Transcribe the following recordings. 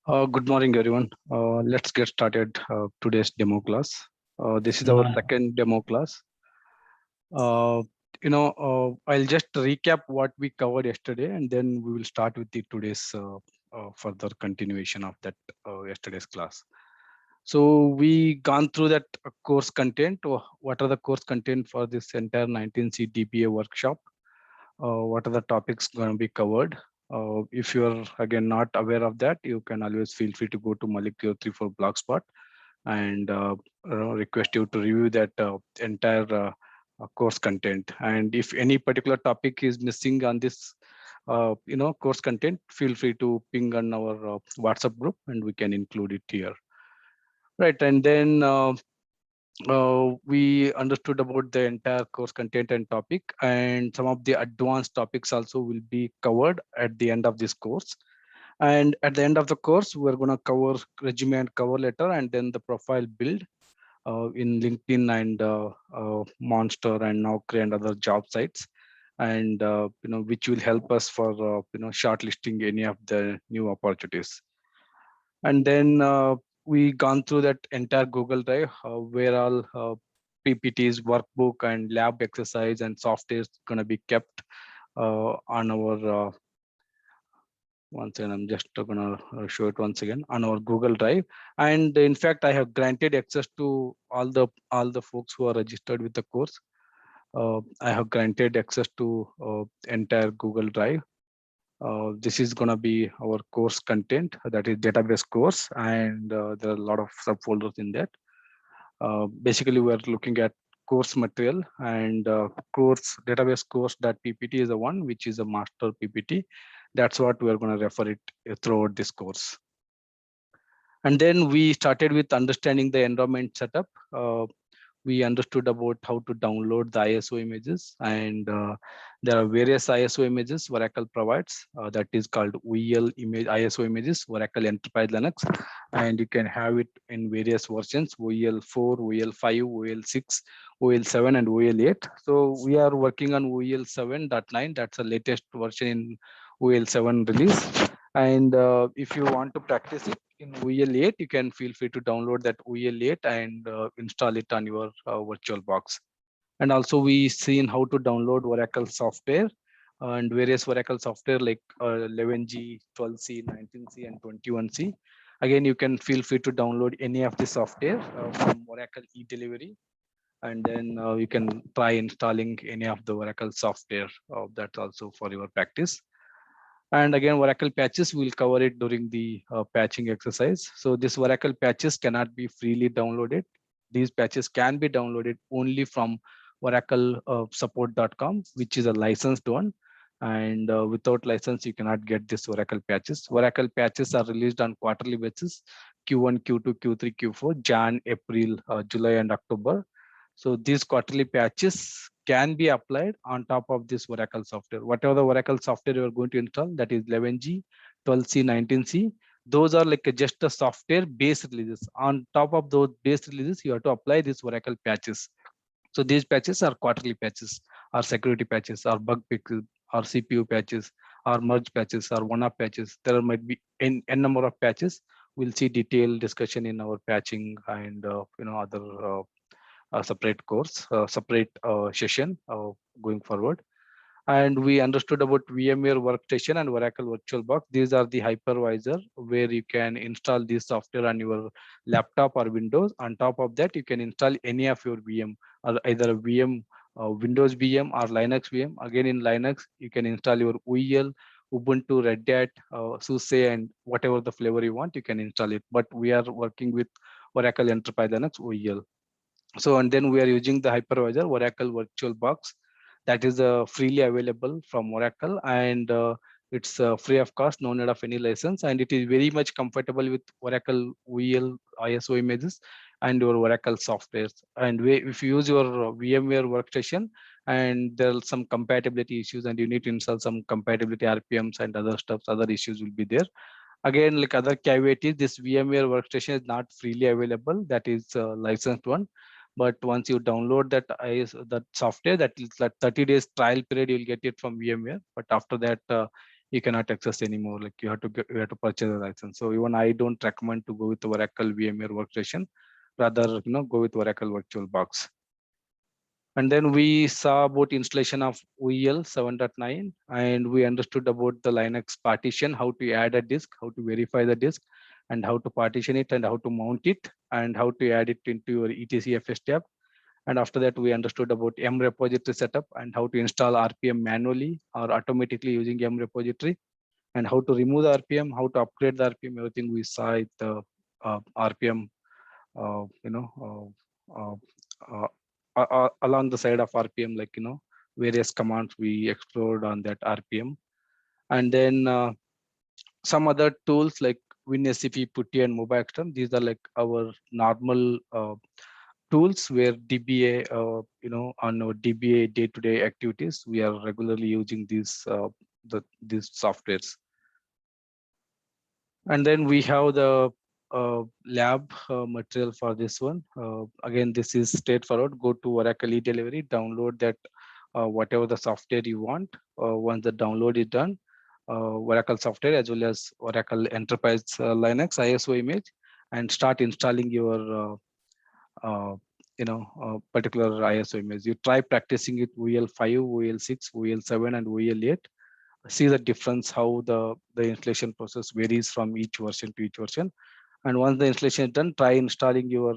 Good morning, everyone. Let's get started today's demo class. This is our Yeah, second demo class. Uh, I'll just recap what we covered yesterday, and then we will start with the today's further continuation of that yesterday's class. So we gone through that course content. What are the course content for this entire 19C DBA workshop? What are the topics going to be covered? If you're again not aware of that, you can always feel free to go to Malik034 Blogspot and request you to review that entire course content. And if any particular topic is missing on this, course content, feel free to ping on our WhatsApp group, and we can include it here. Right, and then we understood about the entire course content and topic, and some of the advanced topics also will be covered at the end of this course. And at the end of the course, we're going to cover resume and cover letter, and then the profile build in LinkedIn and Monster and Naukri and other job sites, and which will help us for shortlisting any of the new opportunities. And then we gone through that entire Google Drive where all PPTs, workbook, and lab exercise and software is going to be kept on our once again. I'm just gonna show it once again on our Google Drive. And in fact, I have granted access to all the folks who are registered with the course. I have granted access to entire Google Drive. This is going to be our course content, that is database course, and there are a lot of subfolders in that. Basically, we are looking at course material, and course database course.ppt is the one which is a master PPT. That's what we are going to refer it throughout this course. And then we started with understanding the environment setup. We understood about how to download the ISO images, and there are various ISO images Oracle provides. That is called OEL image ISO images, Oracle Enterprise Linux, and you can have it in various versions: OEL4, OEL5, OEL6, OEL7, and OEL8. So we are working on OEL7.9. That's the latest version in OEL7 release. And if you want to practice it in OEL8, you can feel free to download that OEL8 and install it on your virtual box. And also we seen how to download Oracle software and various Oracle software like 11G, 12C, 19C, and 21C. Again, you can feel free to download any of the software from Oracle eDelivery, and then you can try installing any of the Oracle software. That's also for your practice. And again, Oracle patches, we'll cover it during the patching exercise. So this Oracle patches cannot be freely downloaded. These patches can be downloaded only from Oracle support.com, which is a licensed one. And without license, you cannot get this Oracle patches. Oracle patches are released on quarterly basis: Q1, Q2, Q3, Q4, Jan, April, July, and October. So these quarterly patches can be applied on top of this Oracle software. Whatever the Oracle software you are going to install, that is 11G, 12C, 19C, those are like just a software based releases. On top of those base releases, you have to apply these Oracle patches. So these patches are quarterly patches, or security patches, or bug fixes, or CPU patches, or merge patches, or one-off patches. There might be n number of patches. We'll see detailed discussion in our patching and other separate course, separate session going forward. And we understood about VMware Workstation and Oracle VirtualBox. These are the hypervisor where you can install this software on your laptop or Windows. On top of that, you can install any of your VM, or either a VM, Windows VM, or Linux VM. Again, in Linux, you can install your OEL, Ubuntu, Red Hat, SUSE, and whatever the flavor you want, you can install it. But we are working with Oracle Enterprise Linux OEL. So, and then we are using the hypervisor Oracle VirtualBox, that is freely available from Oracle, and it's free of cost, no need of any license, and it is very much compatible with Oracle OEL ISO images and your Oracle softwares. And if you use your VMware Workstation, and there are some compatibility issues, and you need to install some compatibility RPMs and other stuff, other issues will be there. Again, like other caveat is this VMware Workstation is not freely available. That is a licensed one. But once you download that software, that is like 30 days trial period, you'll get it from VMware. But after that, you cannot access anymore. Like you have to purchase a license. So even I don't recommend to go with Oracle VMware Workstation. Rather, go with Oracle VirtualBox. And then we saw about installation of OEL 7.9, and we understood about the Linux partition, how to add a disk, how to verify the disk, and how to partition it, and how to mount it, and how to add it into your etcfs tab. And after that, we understood about M repository setup and how to install RPM manually or automatically using M repository, and how to remove the RPM, how to upgrade the RPM. Everything we saw at the RPM, uh, you know, uh, uh, along the side of RPM, like various commands we explored on that RPM. And then some other tools like WinSCP, PuTTY, and MobaXterm. These are like our normal tools where DBA, on our DBA day-to-day activities, we are regularly using these these softwares. And then we have the lab material for this one. Again, this is straightforward. Go to Oracle eDelivery, download that whatever the software you want. Once the download is done, Oracle software as well as Oracle Enterprise Linux ISO image, and start installing your particular ISO image. You try practicing it OEL5, OEL6, OEL7, and OEL8. See the difference, how the installation process varies from each version to each version. And once the installation is done, try installing your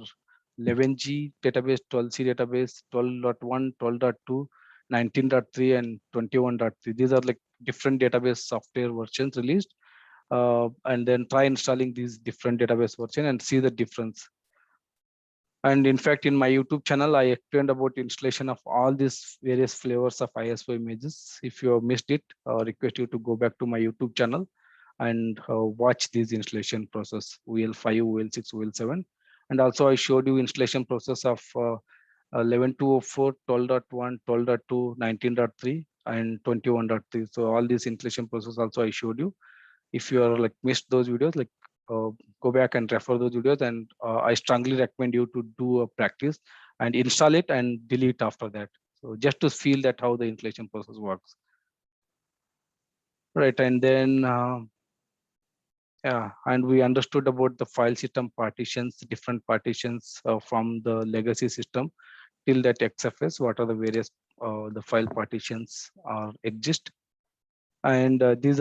11G database, 12C database, 12.1, 12.2, 19.3, and 21.3. These are like different database software versions released. And then try installing these different database version and see the difference. And in fact, in my YouTube channel, I explained about installation of all these various flavors of ISO images. If you have missed it, I request you to go back to my YouTube channel and watch this installation process, OEL5, OEL6, OEL7. And also I showed you installation process of 11.204, 12.1, 12.2, 19.3, and 21.3. So all these installation process also I showed you. If you are like missed those videos, like go back and refer those videos, and I strongly recommend you to do a practice and install it and delete after that. So just to feel that how the installation process works. Right, and then yeah, and we understood about the file system partitions, different partitions from the legacy system till that XFS, what are the various the file partitions exist. And this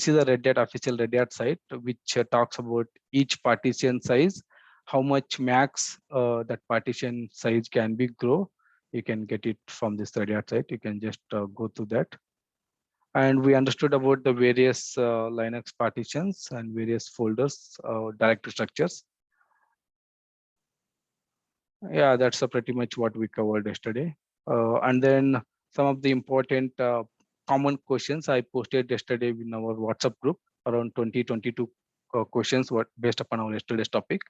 is a Red Hat official Red Hat site, which talks about each partition size, how much max that partition size can be grow. You can get it from this Red Hat site. You can just go to that. And we understood about the various Linux partitions and various folders, directory structures. Yeah, that's pretty much what we covered yesterday. And then some of the important common questions I posted yesterday in our WhatsApp group, around 20-22 questions what based upon our yesterday's topic.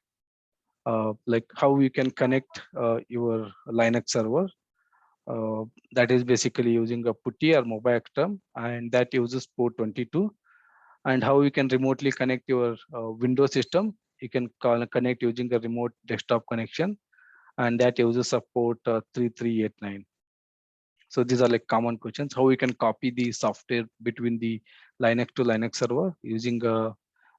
Like how you can connect your Linux server. That is basically using a PuTTY or MobaXterm, and that uses port 22. And how you can remotely connect your Windows system. You can connect using a remote desktop connection, and that uses support 3389. So these are like common questions. How we can copy the software between the Linux to Linux server using a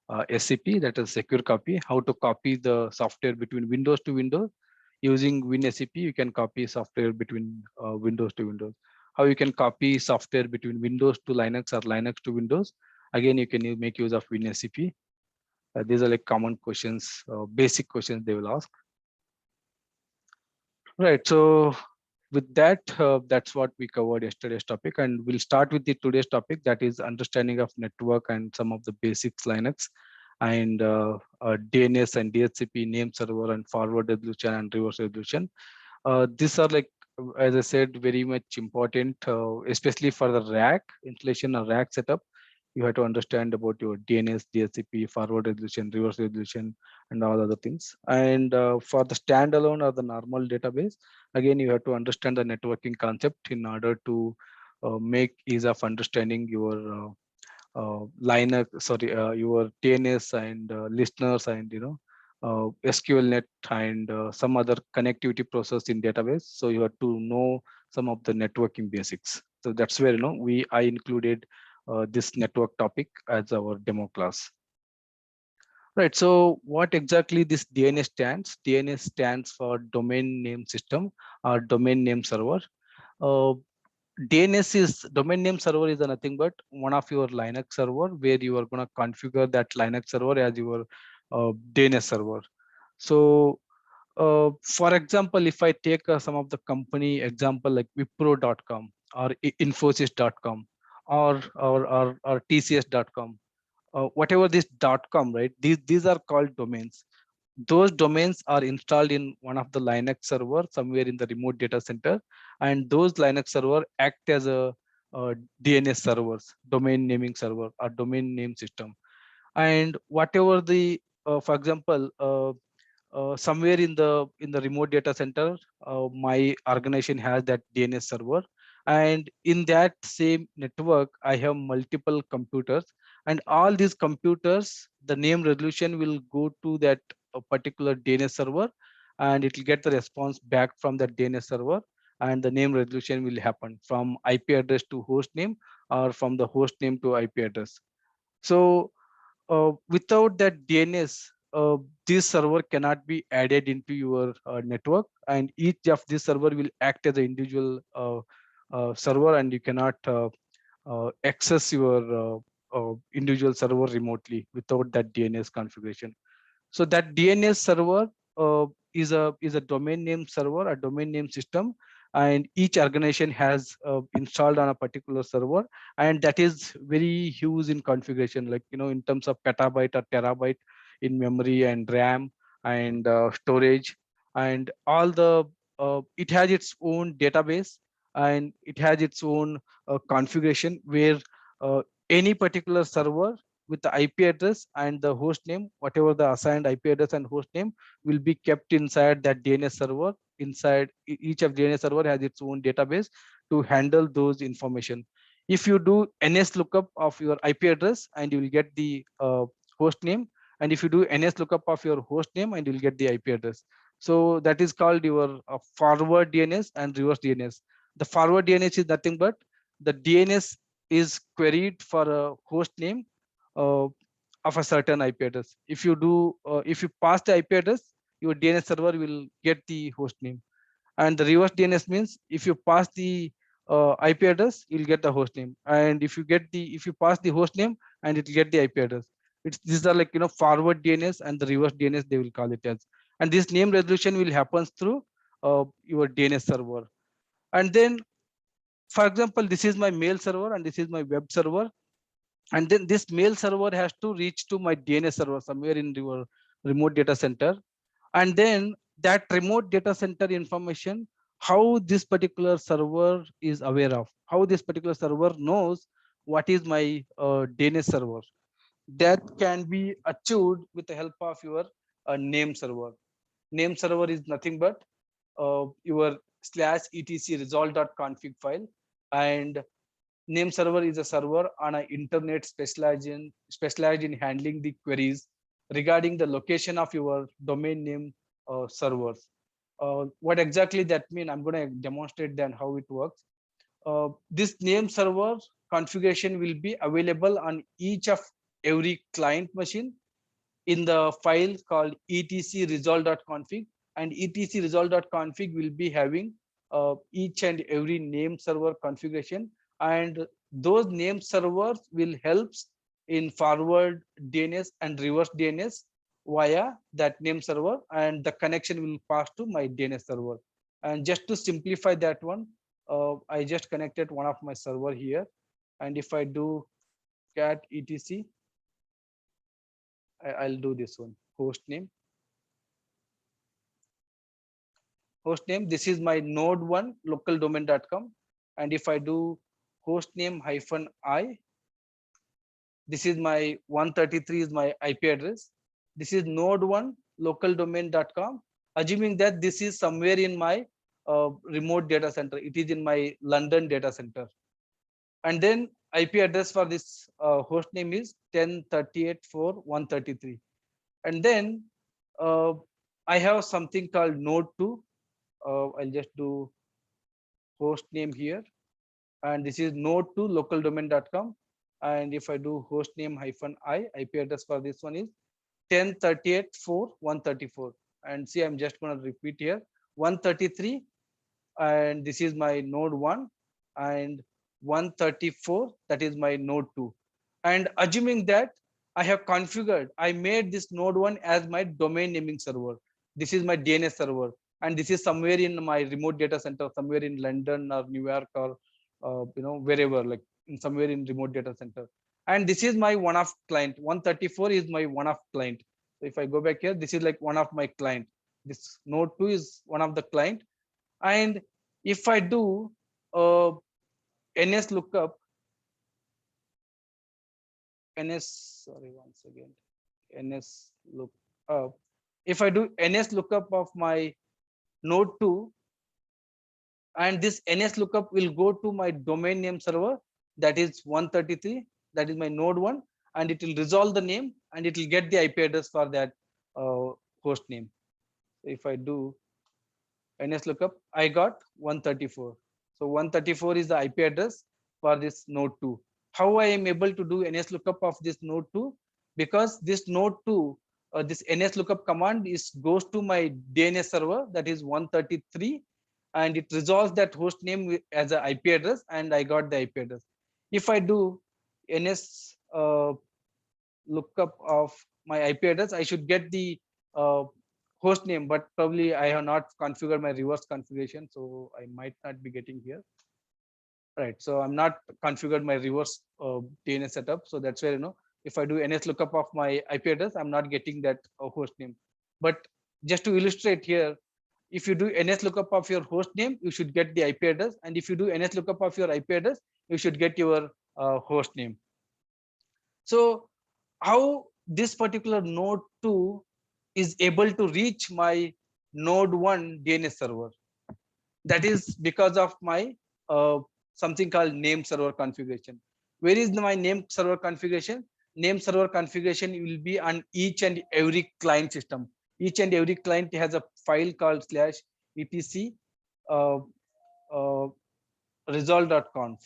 SCP, that is secure copy. How to copy the software between Windows to Windows using WinSCP. You can copy software between Windows to Windows. How you can copy software between Windows to Linux or Linux to Windows. Again, you can make use of WinSCP. These are like common questions, basic questions they will ask. Right. So with that, that's what we covered yesterday's topic, and we'll start with the today's topic, that is understanding of network and some of the basics Linux and DNS and DHCP, name server and forward resolution and reverse resolution. These are like, as I said, very much important, especially for the rack installation or rack setup. You have to understand about your DNS, DHCP, forward resolution, reverse resolution, and all other things. And for the standalone or the normal database, again, you have to understand the networking concept in order to make ease of understanding your Linux, sorry, your DNS and listeners and SQLnet and some other connectivity process in database. So you have to know some of the networking basics. So that's where I included this network topic as our demo class. Right. So what exactly this DNS stands? DNS stands for domain name system or domain name server. Uh, DNS is domain name server is nothing but one of your Linux server where you are going to configure that Linux server as your DNS server. So for example, if I take some of the company example like Wipro.com or Infosys.com or TCS.com, whatever this .com, right? These are called domains. Those domains are installed in one of the Linux server somewhere in the remote data center, and those Linux server act as a DNS servers, domain naming server or domain name system. And whatever the, for example, somewhere in the remote data center, my organization has that DNS server, and in that same network I have multiple computers, and all these computers, the name resolution will go to that particular DNS server, and it will get the response back from that DNS server, and the name resolution will happen from IP address to host name or from the host name to IP address. So without that DNS, this server cannot be added into your network, and each of this server will act as an individual server, and you cannot access your individual server remotely without that DNS configuration. So that DNS server is a domain name server, a domain name system, and each organization has installed on a particular server, and that is very huge in configuration, like in terms of petabyte or terabyte in memory and RAM and storage, and all the it has its own database, and it has its own configuration where uh, any particular server with the IP address and the host name, whatever the assigned IP address and host name, will be kept inside that DNS server. Inside each of DNS server has its own database to handle those information. If you do NS lookup of your IP address, and you will get the host name, and if you do NS lookup of your host name, and you will get the IP address. So that is called your forward DNS and reverse DNS. The forward DNS is nothing but the DNS is queried for a host name uh, of a certain IP address. If you pass the IP address, your DNS server will get the host name. And the reverse DNS means if you pass the IP address, you'll get the host name. And if you pass the host name, and it will get the IP address. These are like forward DNS and the reverse DNS, they will call it as. And this name resolution will happen through your DNS server. And then, for example, this is my mail server and this is my web server, and then this mail server has to reach to my DNS server somewhere in your remote data center, and then that remote data center information, how this particular server is aware of, how this particular server knows what is my DNS server, that can be achieved with the help of your name server. Name server is nothing but your /etc resolve.config file, and name server is a server on an internet specialized in handling the queries regarding the location of your domain name servers. What exactly that mean? I'm going to demonstrate then how it works. This name server configuration will be available on each of every client machine in the file called etc resolve.config, and etc resolve.config will be having each and every name server configuration, and those name servers will help in forward DNS and reverse DNS via that name server, and the connection will pass to my DNS server. And just to simplify that one, I just connected one of my server here, and if I do cat etc, I'll do this one, host name. This is my node 1 local domain.com, and if I do host name hyphen I, this is my 133 is my IP address. This is node 1 local domain.com, assuming that this is somewhere in my remote data center, it is in my London data center, and then IP address for this host name is 10.38.4.133, and then uh, I have something called node 2. I'll just do host name here, and this is node to local domain.com, And if I do host name hyphen I, IP address for this one is 10.38.4.134. And see, I'm just going to repeat here 133, and this is my node 1, and 134, that is my node 2. And assuming that I have configured, I made this node 1 as my domain naming server. This is my DNS server, and this is somewhere in my remote data center, somewhere in London or New York or wherever, like in somewhere in remote data center. And this is my one of client. 134 is my one of client. So if I go back here, this is like one of my client. This node 2 is one of the client. And if I do ns lookup, ns, sorry, once again, ns lookup, if I do ns lookup of my node 2, and this ns lookup will go to my domain name server, that is 133, that is my node 1, and it will resolve the name, and it will get the IP address for that host name. So if I do ns lookup, I got 134. So 134 is the IP address for this node 2. How I am able to do ns lookup of this node 2? Because this node 2, this ns lookup command is goes to my DNS server, that is 133, and it resolves that host name as an IP address, and I got the IP address. If I do ns lookup of my IP address, I should get the host name, but probably I have not configured my reverse configuration, so I might not be getting here. Right, so I'm not configured my reverse DNS setup, so that's where if I do ns lookup of my IP address, I'm not getting that host name. But just to illustrate here, if you do ns lookup of your host name, you should get the IP address, and if you do ns lookup of your IP address, you should get your host name. So how this particular node 2 is able to reach my node 1 DNS server? That is because of my something called name server configuration. Where is my name server configuration? Name server configuration will be on each and every client system. Each and every client has a file called /etc uh, uh, resolve.conf.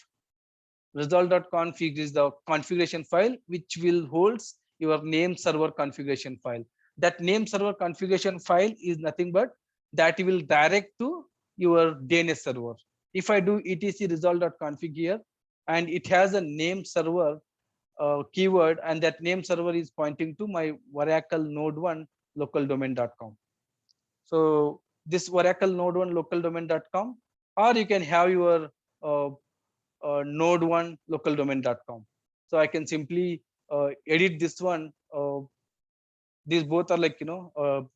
Resolve.config is the configuration file which will holds your name server configuration file. That name server configuration file is nothing but that will direct to your DNS server. If I do etc resolve.config here, and it has a name server keyword, and that name server is pointing to my Oracle node 1 local domain.com. So this Oracle node 1 local domain.com, or you can have your node 1 local domain.com. So I can simply edit this one. These both are like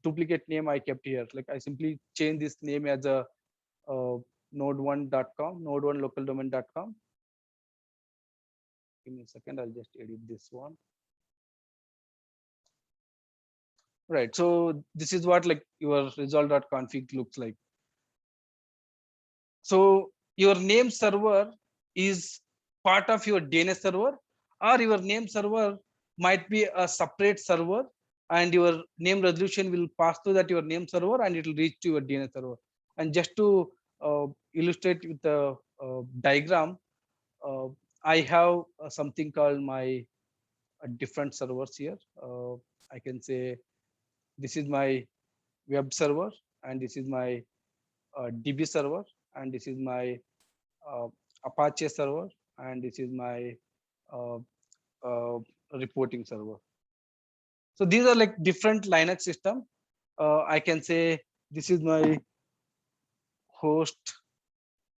duplicate name I kept here. Like I simply change this name as a node1.com, node 1 local domain.com. Give me a second, I'll just edit this one. Right, so this is what like your resolve.config looks like. So your name server is part of your DNS server, or your name server might be a separate server, and your name resolution will pass through that your name server, and it will reach to your DNS server. And just to illustrate with the diagram, uh, I have something called my different servers here. I can say this is my web server, and this is my DB server, and this is my uh, Apache server, and this is my uh, uh, reporting server. So these are like different Linux system. I can say this is my host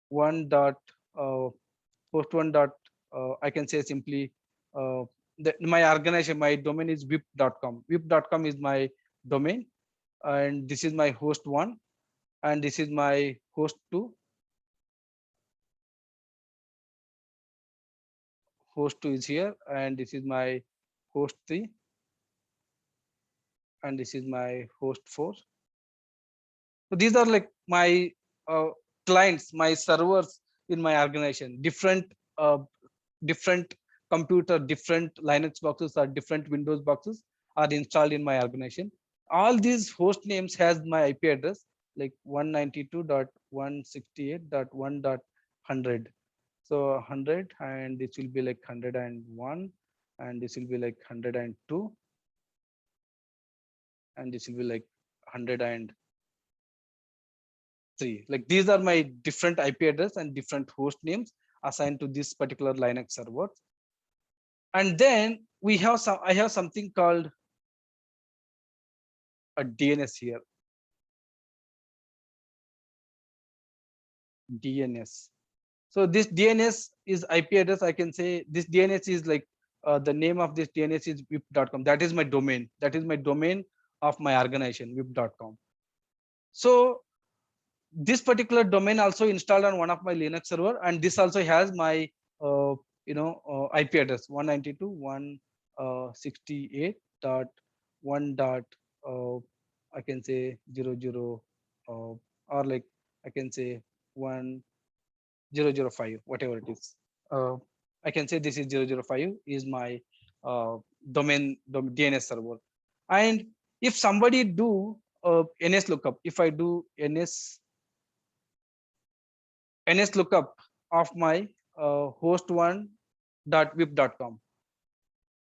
one dot host one dot. I can say simply my organization, my domain is vip.com. Vip.com is my domain, and this is my host one, and this is my host two. Host 2 is here, and this is my host 3, and this is my host 4. So these are like my uh, clients, my servers in my organization. Different computer, different Linux boxes or different Windows boxes are installed in my organization. All these host names has my IP address like 192.168.1.100. So 100, and this will be like 101, and this will be like 102, and this will be like 103. Like these are my different IP address and different host names assigned to this particular Linux server. And then we have some, I have something called a DNS here. DNS. So this DNS is IP address. I can say this DNS is like the name of this DNS is vip.com. That is my domain. That is my domain of my organization, vip.com. So this particular domain also installed on one of my Linux server, and this also has my IP address 192.168.1. I can say 00 or like I can say 1005, whatever it is. I can say this is 005 is my domain DNS server. And if somebody do NS lookup, if I do NS lookup of my host1.vip.com,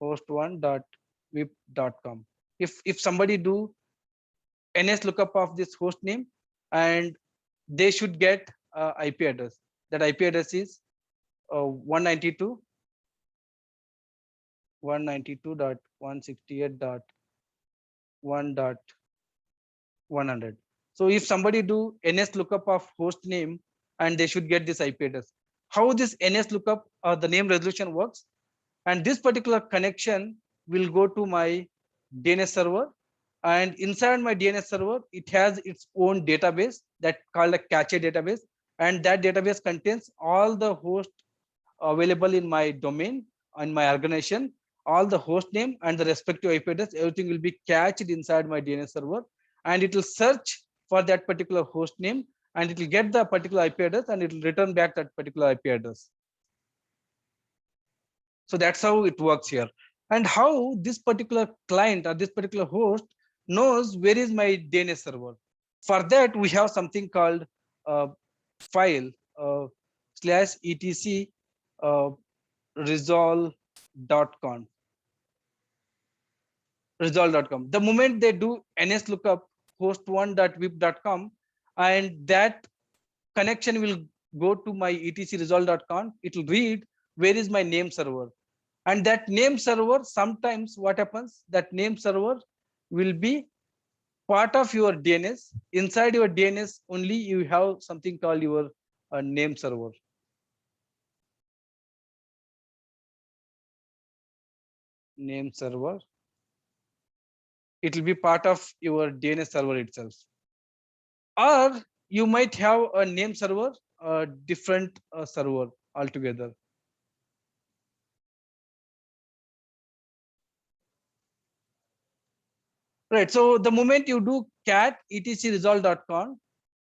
host1.vip.com. If somebody do NS lookup of this host name, and they should get IP address. That IP address is 192.168.1.100. So if somebody do NS lookup of host name, and they should get this IP address. How this NS lookup or the name resolution works, and this particular connection will go to my DNS server, and inside my DNS server it has its own database that called a cache database, and that database contains all the hosts available in my domain and my organization, all the host name and the respective IP address. Everything will be cached inside my DNS server, and it will search for that particular host name, and it will get the particular IP address, and it will return back that particular IP address. So that's how it works here. And how this particular client or this particular host knows where is my DNS server. For that, we have something called file /etc resolve.com. Resolve.com. The moment they do NS lookup host1.vip.com, and that connection will go to my etc resolve.com, it will read where is my name server. And that name server, sometimes what happens, that name server will be part of your DNS. Inside your DNS only you have something called your name server. Name server. It will be part of your DNS server itself. Or you might have a name server, a different server altogether. Right. So the moment you do cat etc resolve.com,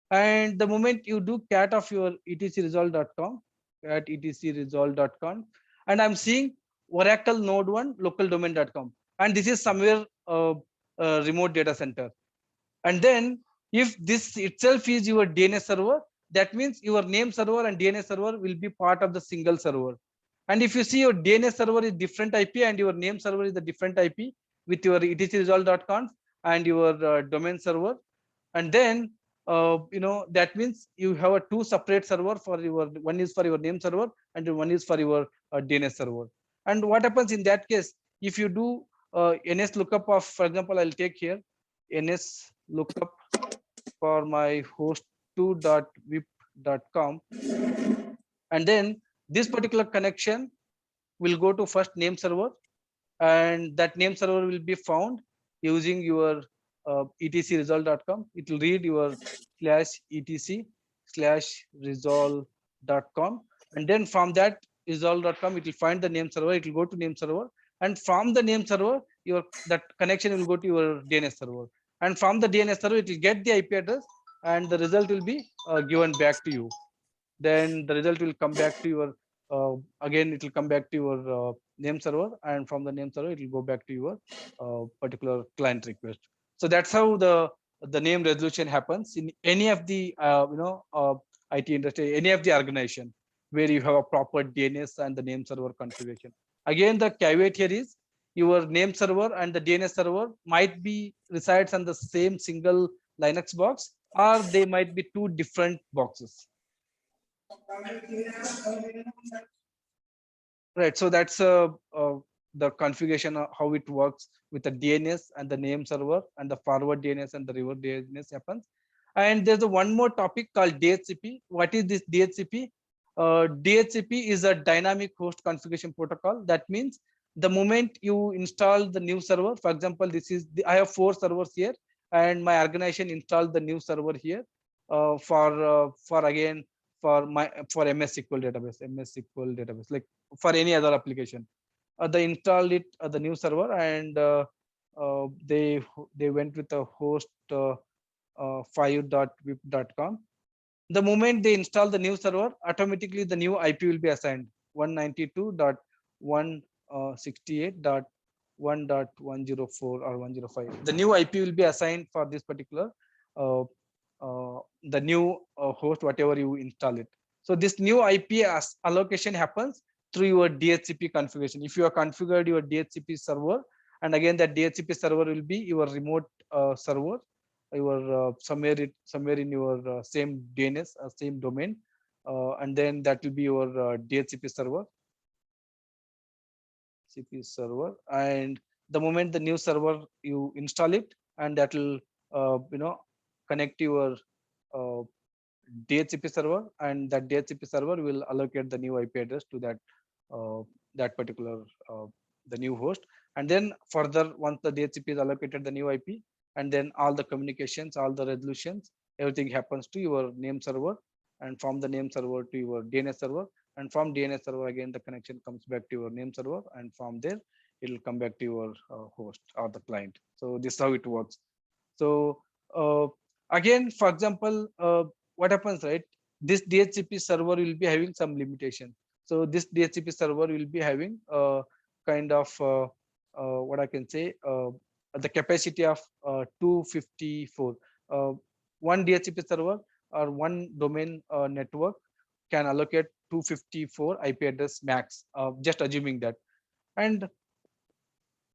and the moment you do cat of your etc resolve.com, cat etc resolve.com, and I'm seeing Oracle node 1 local domain.com, and this is somewhere remote data center. And then if this itself is your DNS server, that means your name server and DNS server will be part of the single server. And if you see your DNS server is different IP and your name server is a different IP with your etcresolve.conf and your domain server, and then that means you have a two separate server for your, one is for your name server and one is for your DNS server. And what happens in that case, if you do NS lookup of, for example, I'll take here NS lookup for my host2.vip.com, and then this particular connection will go to first name server, and that name server will be found using your etc resolve.com. It will read your /etc/resolve.com, and then from that resolve.com it will find the name server, it will go to name server, and from the name server your that connection will go to your DNS server, and from the DNS server it will get the IP address, and the result will be given back to you. Then the result will come back to your again it will come back to your name server, and from the name server it will go back to your particular client request. So that's how the name resolution happens in any of the IT industry, any of the organization. where you have a proper DNS and the name server configuration. Again, the caveat here is your name server and the DNS server might be resides on the same single Linux box, or they might be two different boxes. Right. So that's the configuration of how it works with the DNS and the name server, and the forward DNS and the reverse DNS happens. And there's a one more topic called DHCP. What is this DHCP? DHCP is a dynamic host configuration protocol. That means the moment you install the new server, for example, I have 4 servers here, and my organization installed the new server here for again for MS SQL database, like for any other application. They installed it the new server, and they went with a host 5.vip.com. The moment they install the new server, automatically the new IP will be assigned 192.168.1.104 or 105. The new IP will be assigned for this particular the new host, whatever you install it. So this new IP allocation happens through your DHCP configuration. If you have configured your DHCP server, and again that DHCP server will be your remote server, your somewhere in your same DNS, same domain, and then that will be your DHCP server. CP server, and the moment the new server you install it, and that will connect your DHCP server, and that DHCP server will allocate the new IP address to that particular the new host. And then further, once the DHCP is allocated the new IP, and then all the communications, all the resolutions, everything happens to your name server, and from the name server to your DNS server, and from DNS server again the connection comes back to your name server, and from there it will come back to your host or the client. So this is how it works. So again, for example, what happens, right? This DHCP server will be having some limitation. So this DHCP server will be having kind of what I can say, the capacity of 254. One DHCP server or one domain network can allocate 254 IP address max, just assuming that. And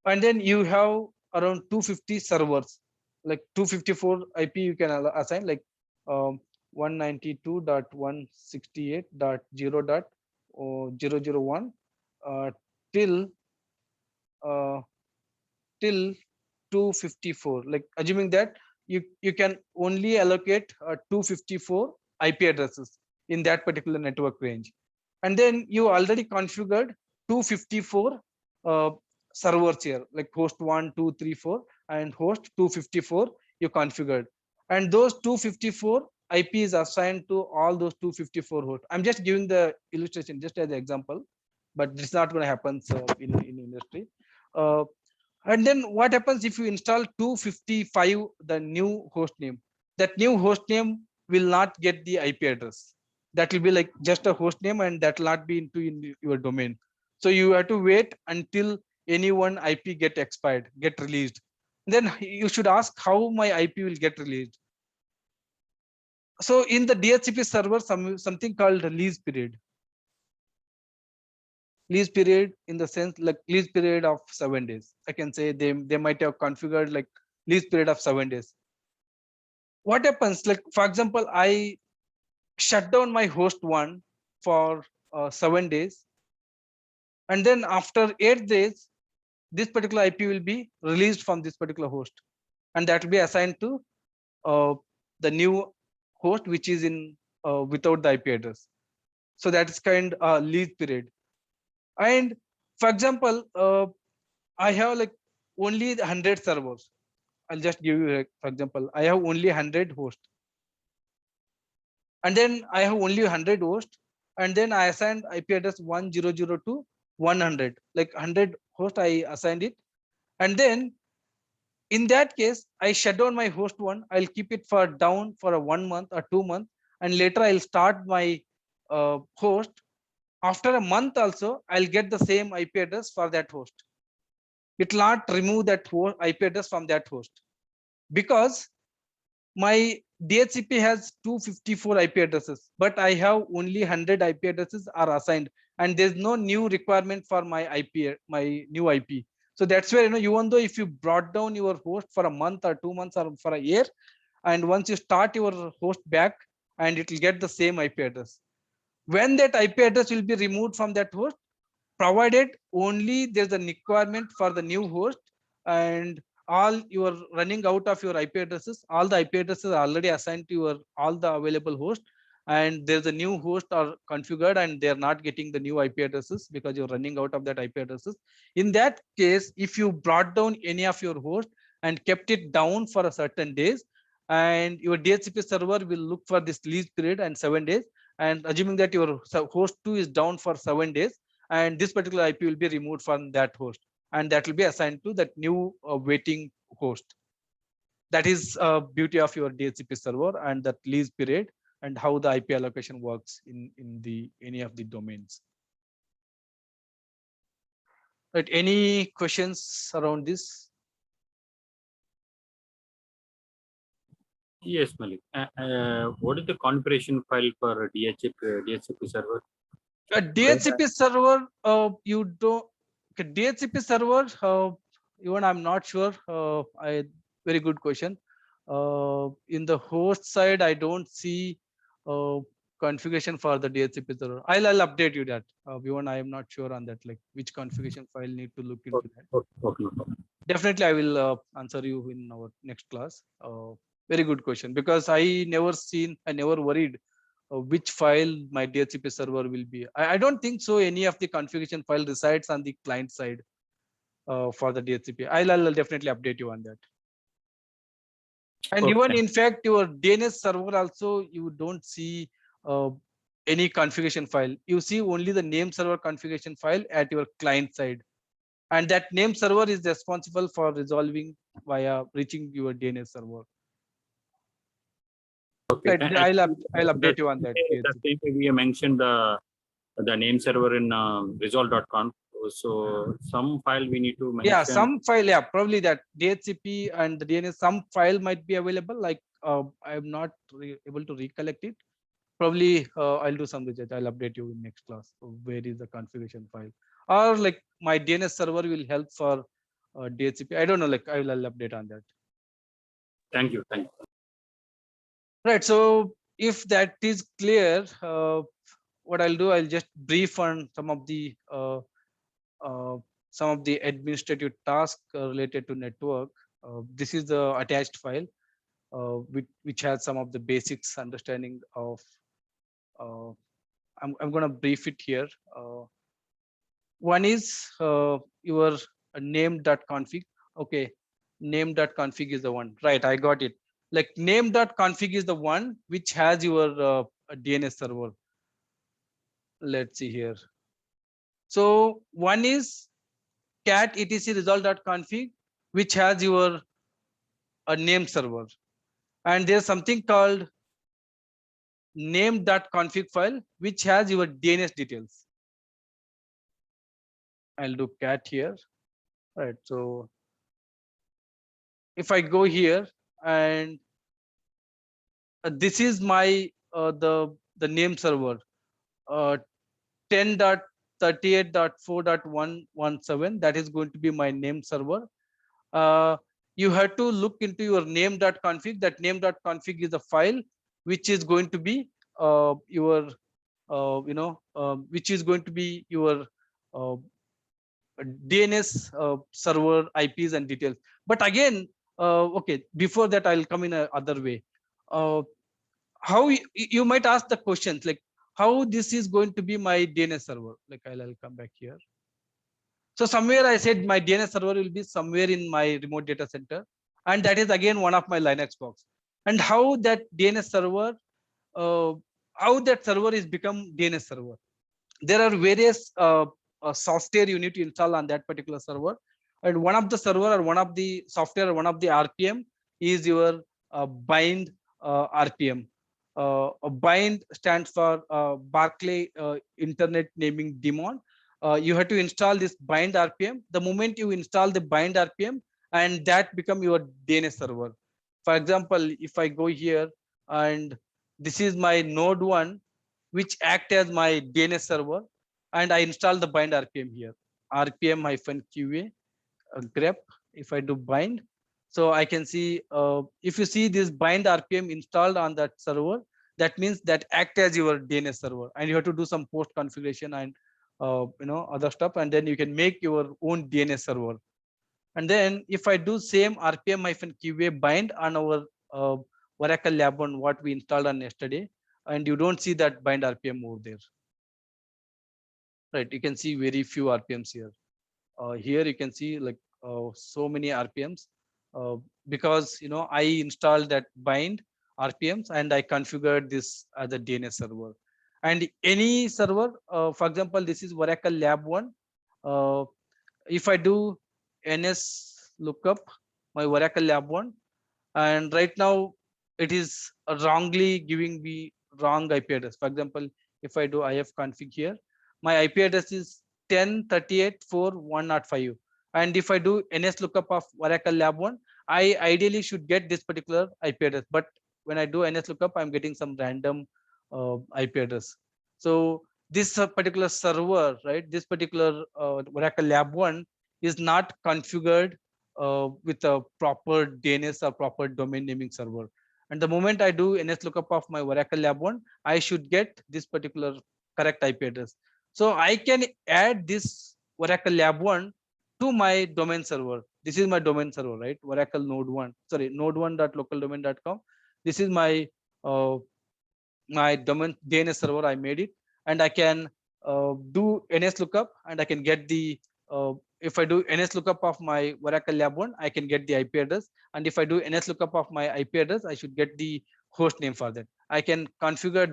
then you have around 250 servers, like 254 IP you can assign, like 192.168.0.001 till 254, like assuming that you can only allocate 254 IP addresses in that particular network range. And then you already configured 254 servers here, like host 1, 2, 3, 4, and host 254 you configured, and those 254 IP is assigned to all those 254 hosts. I'm just giving the illustration just as an example, but it's not going to happen in industry. And then what happens if you install 255 the new host name? That new host name will not get the IP address. That will be like just a host name, and that will not be in your domain. So you have to wait until any one IP get released. Then you should ask how my IP will get released. So in the DHCP server, something called release period. Lease period in the sense like lease period of 7 days. I can say they might have configured like lease period of 7 days. What happens, like for example, I shut down my host 1 for 7 days, and then after 8 days this particular IP will be released from this particular host, and that will be assigned to the new host which is in without the IP address. So that is kind of lease period. And for example, I have like only 100 servers. I'll just give you, for example, I have only 100 hosts, and then I have only 100 hosts, and then I assigned IP address 1002 100, like 100 host I assigned it, and then in that case I shut down my host 1. I'll keep it for down for a 1 month or 2 months, and later I'll start my host. After a month also I'll get the same IP address for that host. It will not remove that IP address from that host, because my DHCP has 254 IP addresses, but I have only 100 IP addresses are assigned, and there's no new requirement for my IP, my new IP. So that's where, even though if you brought down your host for a month or 2 months or for a year, and once you start your host back, and it will get the same IP address. When that IP address will be removed from that host, provided only there's a requirement for the new host, and all you are running out of your IP addresses, all the IP addresses are already assigned to your all the available host, and there's a new host are configured and they're not getting the new IP addresses because you're running out of that IP addresses. In that case, if you brought down any of your host and kept it down for a certain days, and your DHCP server will look for this lease period and 7 days, and assuming that your host 2 is down for 7 days, and this particular IP will be removed from that host, and that will be assigned to that new waiting host. That is beauty of your DHCP server and that lease period and how the IP allocation works in the any of the domains. Right, any questions around this? Yes, Malik. What is the configuration file for DHCP server? A DHCP server, you don't. DHCP server, even I'm not sure. I very good question. In the host side, I don't see configuration for the DHCP server. I'll update you that. Even I am not sure on that, like which configuration file need to look into that. Okay. Definitely, I will answer you in our next class. Very good question, because I never worried which file my DHCP server will be. I don't think so any of the configuration file resides on the client side for the DHCP. I'll definitely update you on that. And Okay. even in fact, your DNS server also, you don't see any configuration file. You see only the name server configuration file at your client side. And that name server is responsible for resolving via reaching your DNS server. Okay. Right, I'll update you on that. The same way we mentioned the name server in resolve.conf. So some file we need to mention. Yeah, some file, yeah, probably that DHCP and the DNS, some file might be available. Like I'm not able to recollect it. Probably I'll do some research. I'll update you in next class. Where is the configuration file? Or like my DNS server will help for DHCP. I don't know. Like I'll update on that. Thank you. Right. So if that is clear, what I'll do, I'll just brief on some of the administrative tasks related to network. This is the attached file, which has some of the basics understanding of. I'm going to brief it here. One is your name.config. Okay, name.config is the one. Right, I got it. Like name.config is the one which has your DNS server. Let's see here. So one is cat etc result.config, which has your name server, and there's something called name.config file which has your DNS details. I'll do cat here. Right, so if I go here and this is my the name server 10.38.4.117, that is going to be my name server. You have to look into your name.config. That name.config is a file which is going to be your which is going to be your DNS server IPs and details. But again, okay, before that I'll come in a other way. How you might ask the questions like how this is going to be my DNS server. Like I'll come back here. So somewhere I said my DNS server will be somewhere in my remote data center, and that is again one of my Linux box. And how that DNS server, how that server is become DNS server. There are various software you need to install on that particular server, and one of the server or one of the software or one of the RPM is your bind RPM. Bind stands for Barclay Internet Naming Daemon. You have to install this bind RPM. The moment you install the bind RPM, and that become your DNS server. For example, if I go here and this is my node 1, which act as my DNS server, and I install the bind RPM here, RPM-QA grep. If I do bind, so I can see, if you see this bind RPM installed on that server, that means that act as your DNS server, and you have to do some post configuration and other stuff, and then you can make your own DNS server. And then if I do same RPM-QA bind on our Oracle Lab 1, what we installed on yesterday, and you don't see that bind RPM over there. Right, you can see very few RPMs here. Here you can see like so many RPMs, because I installed that bind RPMs and I configured this as a DNS server. And any server, for example, this is Oracle Lab 1. If I do NS lookup, my Oracle Lab 1, and right now it is wrongly giving me wrong IP address. For example, if I do ifconfig here, my IP address is 10.38.4.105, and if I do NS lookup of Oracle Lab 1, I ideally should get this particular IP address, but when I do NS lookup, I'm getting some random IP address. So this particular server, right, this particular Oracle Lab 1 is not configured with a proper DNS or proper domain naming server. And the moment I do NS lookup of my Oracle Lab 1, I should get this particular correct IP address. So I can add this Oracle Lab 1 to my domain server. This is my domain server, right? Oracle node 1, sorry, node1.localdomain.com. This is my domain DNS server. I made it, and I can do NS lookup, and I can get the if I do NS lookup of my Oracle Lab 1, I can get the IP address. And if I do NS lookup of my IP address, I should get the host name for that. I can configure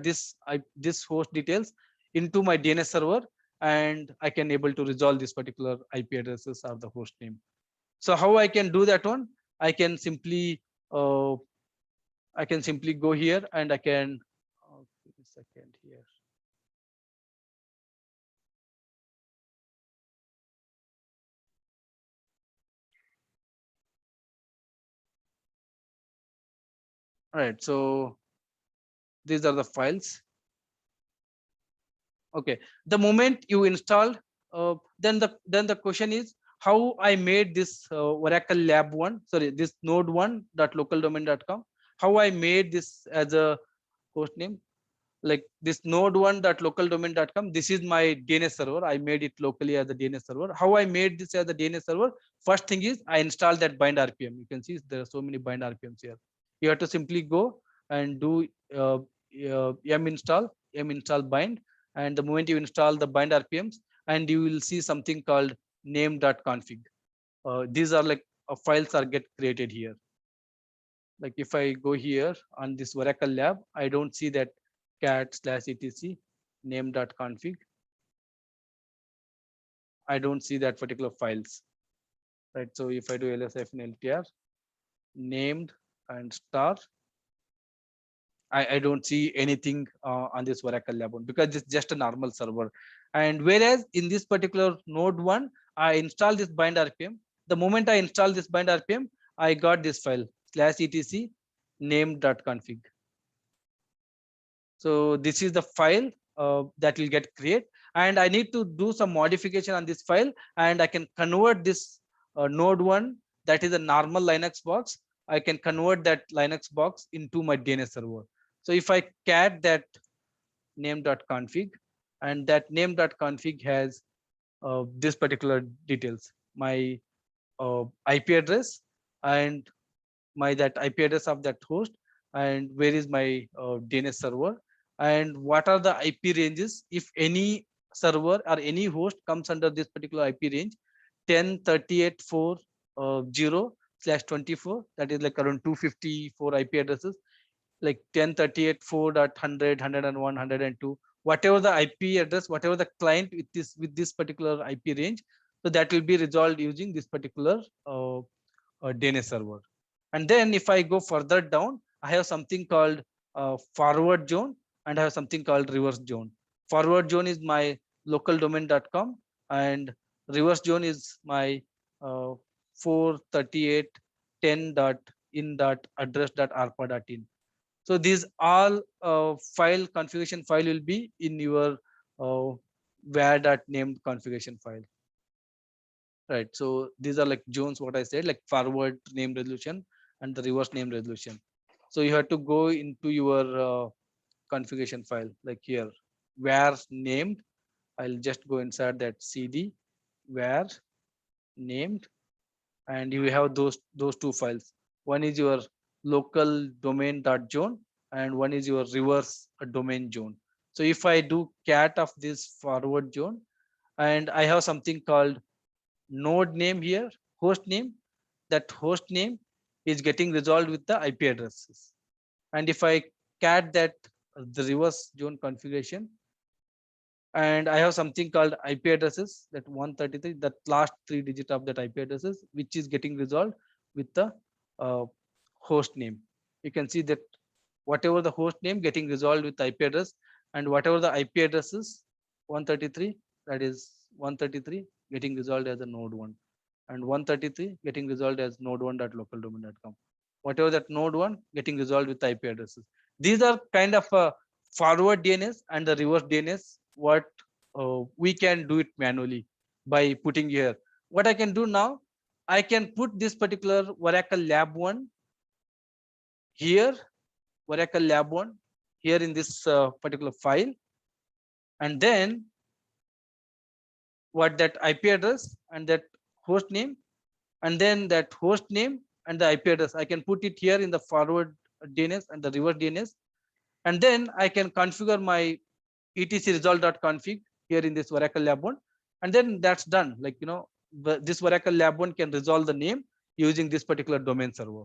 this host details into my DNS server, and I can able to resolve this particular IP addresses or the host name. So how I can do that one? I can simply go here, and I can give me a second here. All right, so these are the files. Okay, the moment you install, then the question is how I made this Oracle Lab 1, sorry, this node1.localdomain.com, how I made this as a host name. Like this node1.localdomain.com, this is my DNS server. I made it locally as a DNS server. How I made this as a DNS server? First thing is I installed that bind RPM. You can see there are so many bind RPMs here. You have to simply go and do install bind, and the moment you install the bind RPMs, and you will see something called name.config. These are like files are get created here. Like if I go here on this Oracle Lab, I don't see that cat/etc name.config. I don't see that particular files, right? So if I do lsf-ltr named and star, I don't see anything on this Oracle Lab 1, because it's just a normal server. And whereas in this particular node 1, I install this bind RPM. The moment I install this bind RPM, I got this file /etc name.config. So this is the file that will get created, and I need to do some modification on this file, and I can convert this node 1, that is a normal Linux box. I can convert that Linux box into my DNS server. So if I cat that name.config, and that name.config has this particular details, my IP address, and my that IP address of that host, and where is my DNS server, and what are the IP ranges if any server or any host comes under this particular IP range 10.38.4.0/24, that is like around 254 IP addresses, like 10.38.4.100, 101, 102, whatever the IP address, whatever the client with this particular IP range, so that will be resolved using this particular DNS server. And then if I go further down, I have something called forward zone, and I have something called reverse zone. Forward zone is my localdomain.com, and reverse zone is my 438.10.etc in that address.arpa.in. So these all file configuration file will be in your var.named configuration file. Right. So these are like zones, what I said, like forward name resolution and the reverse name resolution. So you have to go into your configuration file like here, var named. I'll just go inside that cd var named, and you have those two files. One is your local domain.zone and one is your reverse domain zone. So if I do cat of this forward zone, and I have something called node name here, host name, that host name is getting resolved with the IP addresses. And if I cat that the reverse zone configuration, and I have something called IP addresses, that 133, that last 3 digits of that IP addresses, which is getting resolved with the uh, host name. You can see that whatever the host name getting resolved with IP address, and whatever the IP address is 133, that is 133 getting resolved as a node 1, and 133 getting resolved as node1.localdomain.com. Whatever that node 1 getting resolved with IP addresses. These are kind of a forward DNS and the reverse DNS, what we can do it manually by putting here. What I can do now, I can put this particular Oracle Lab 1 here, Oracle Lab 1 here in this particular file, and then what that IP address and that host name, and then that host name and the IP address, I can put it here in the forward DNS and the reverse DNS, and then I can configure my etc result.config here in this Oracle Lab 1, and then that's done. Like, you know, this Oracle Lab 1 can resolve the name using this particular domain server.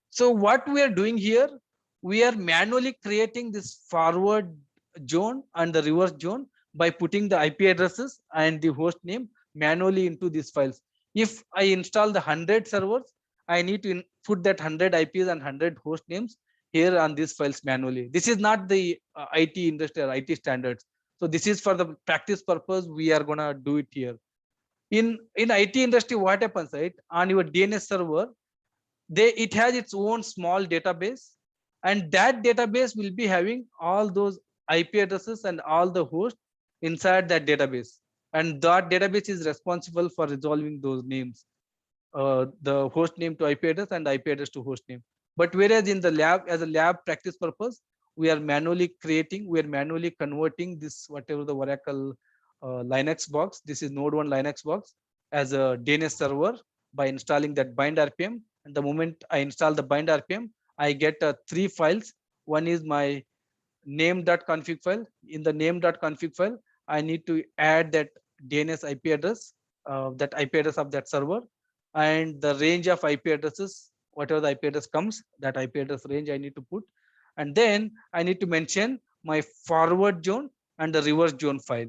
So what we are doing here, we are manually creating this forward zone and the reverse zone by putting the IP addresses and the host name manually into these files. If I install the 100 servers, I need to put that 100 IPs and 100 host names here on these files manually. This is not the IT industry or IT standards. So this is for the practice purpose. We are gonna do it here. In IT industry, what happens, right? On your DNS server, it has its own small database, and that database will be having all those IP addresses and all the hosts inside that database, and that database is responsible for resolving those names, the host name to IP address and IP address to host name. But whereas in the lab, as a lab practice purpose, we are manually converting this, whatever the Oracle Linux box, this is node 1 Linux box, as a DNS server by installing that bind RPM. And the moment I install the bind RPM, I get 3 files. One is my name.config file. In the name.config file, I need to add that DNS IP address, that IP address of that server, and the range of IP addresses, whatever the IP address comes, that IP address range I need to put. And then I need to mention my forward zone and the reverse zone file.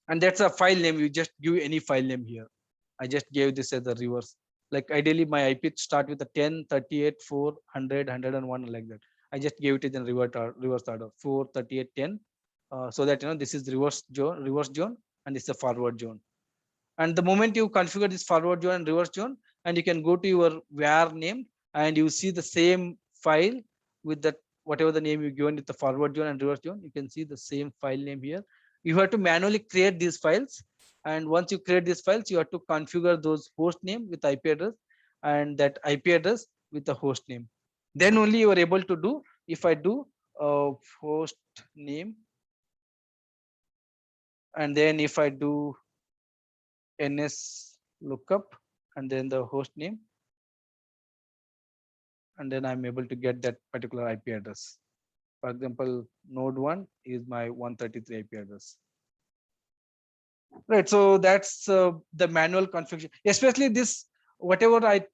And that's a file name. You just give any file name here. I just gave this as the reverse. Like ideally my IP start with a 10, 38, 4, 100, 101, like that. I just gave it in reverse order, 4, 38, 10. So that, you know, this is reverse zone, and this is the forward zone. And the moment you configure this forward zone and reverse zone, and you can go to your var name, and you see the same file with that, whatever the name you given with the forward zone and reverse zone, you can see the same file name here. You have to manually create these files, and once you create these files, you have to configure those host name with IP address and that IP address with the host name. Then only you are able to do. If I do host name, and then if I do ns lookup and then the host name, and then I'm able to get that particular IP address. For example, node 1 is my 133 IP address. Right. So that's the manual configuration, especially this, whatever I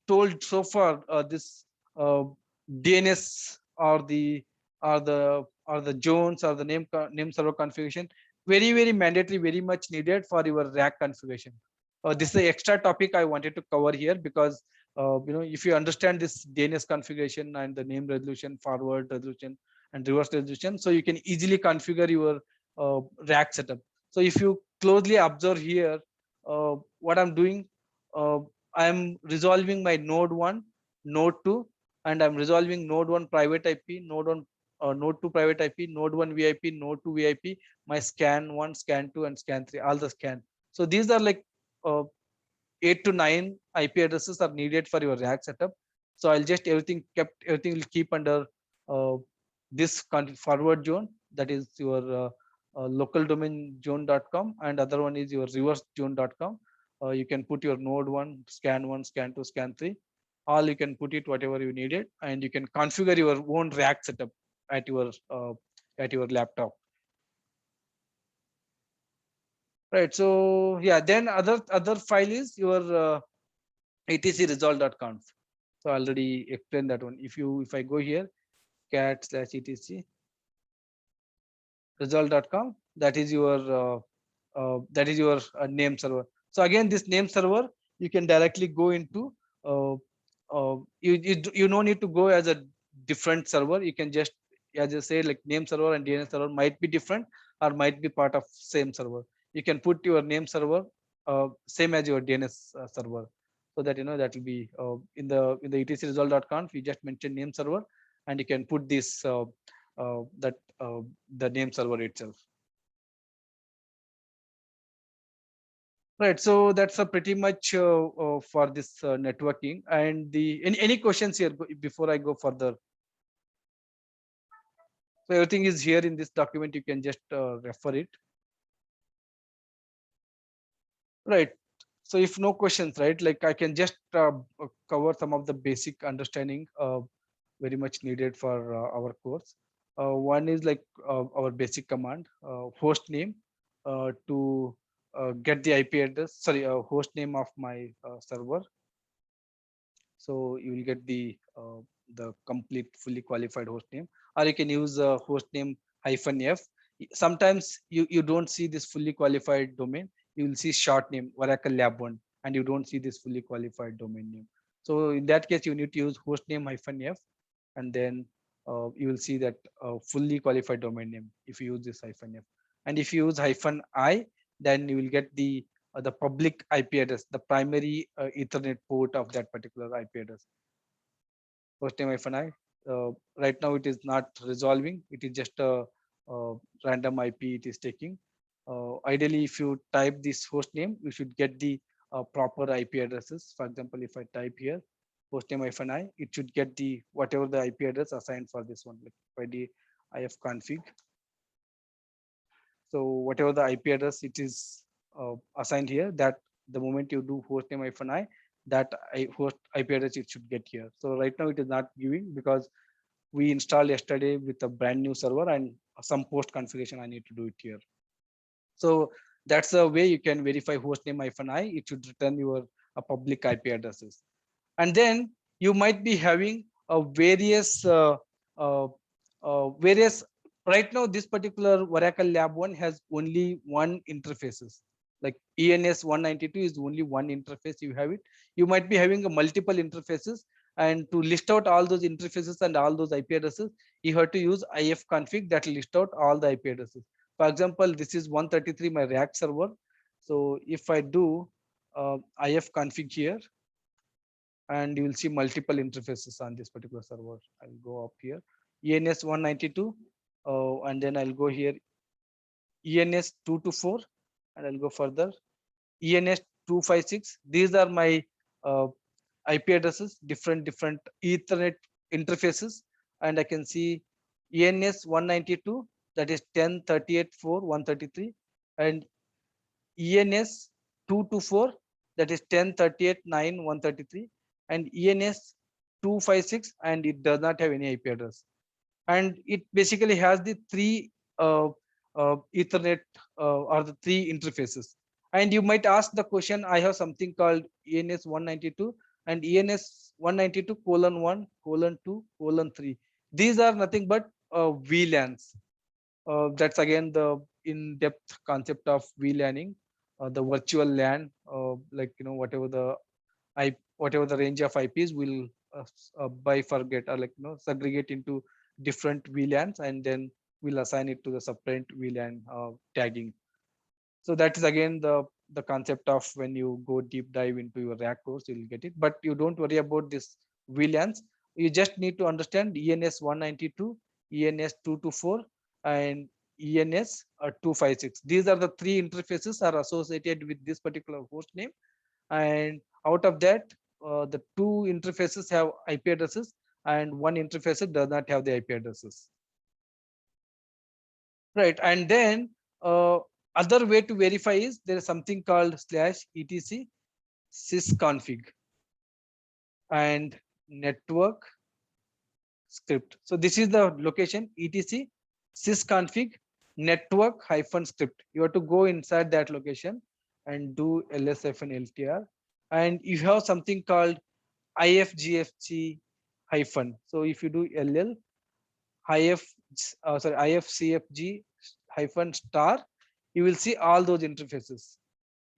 told so far, this DNS or the zones or the name server configuration, very mandatory, very much needed for your rack configuration. This is the extra topic I wanted to cover here, because you know, if you understand this DNS configuration and the name resolution, forward resolution and reverse resolution, so you can easily configure your rack setup. So if you closely observe here, what I'm doing, I'm resolving my node 1, node 2, and I'm resolving node 1 private IP, node 1, node 2 private IP, node 1 VIP, node 2 VIP, my scan 1, scan 2, and scan 3, all the scan. So these are like 8 to 9 IP addresses are needed for your rack setup. So I'll just everything will keep under uh, this forward zone, that is your local domain zone.com, and other one is your reverse zone.com. You can put your node 1, scan 2, scan 3. All you can put it whatever you need it, and you can configure your own rack setup at your laptop. Right. So yeah, then other file is your etc result.conf. So I already explained that one. If I go here, cat/etc result.com, that is your name server. So again, this name server, you can directly go into uh, you no need to go as a different server. You can just, as I say, like name server and DNS server might be different or might be part of same server. You can put your name server same as your DNS server, so that that will be in the etc result.conf. You just mention name server, and you can put this that the name server itself. Right. So that's a pretty much for this networking. And any questions here before I go further? So everything is here in this document. You can just refer it. Right. So if no questions, right, like I can just cover some of the basic understanding very much needed for our course. One is like our basic command, host name to get the IP address, sorry, host name of my server. So you will get the complete fully qualified host name, or you can use host name -f. Sometimes you don't see this fully qualified domain. You will see short name Oracle Lab 1, and you don't see this fully qualified domain name. So in that case, you need to use host name -f, and then you will see that fully qualified domain name if you use this -f. And if you use -i, then you will get the public IP address, the primary Ethernet port of that particular IP address. Host name -i. Right now it is not resolving. It is just a random IP it is taking. Ideally, if you type this host name, you should get the proper IP addresses. For example, if I type here host name -i, it should get the whatever the IP address assigned for this one, like ID ifconfig. So whatever the IP address it is assigned here, that the moment you do host name -i, that host IP address it should get here. So right now it is not giving because we installed yesterday with a brand new server, and some post configuration I need to do it here. So that's the way you can verify host name -i. It should return your public IP addresses. And then you might be having a various right now this particular Oracle Lab 1 has only one interfaces, like ENS 192 is only one interface you have it. You might be having a multiple interfaces, and to list out all those interfaces and all those IP addresses, you have to use ifconfig that will list out all the IP addresses. For example, this is 133 my rack server. So if I do ifconfig here, and you will see multiple interfaces on this particular server. I'll go up here, ENS 192, and then I'll go here, ENS 224, and I'll go further, ENS 256. These are my IP addresses, different Ethernet interfaces, and I can see ENS 192, that is 10.38.4.133, and ENS 224, that is 10.38.9.133, and ENS 256, and it does not have any IP address. And it basically has the three Ethernet or the three interfaces. And you might ask the question, I have something called ENS 192 and ENS 192 colon 1 colon 2 colon 3. These are nothing but VLANs. That's again the in-depth concept of VLANing, the virtual LAN, like whatever the range of IPs will bifurcate or segregate into different VLANs, and then we'll assign it to the separate VLAN tagging. So that is again the the concept of when you go deep dive into your rack course, you'll get it. But you don't worry about this VLANs. You just need to understand ENS 192, ENS 224, and ENS 256. These are the three interfaces are associated with this particular host name. And out of that, the two interfaces have IP addresses and one interface does not have the IP addresses. Right. And then other way to verify is there is something called /etc sysconfig and network script. So this is the location etc sysconfig network -script. You have to go inside that location and do lsfn-ltr, and you have something called ifgfg hyphen. So if you do ll ifcfg hyphen star, you will see all those interfaces.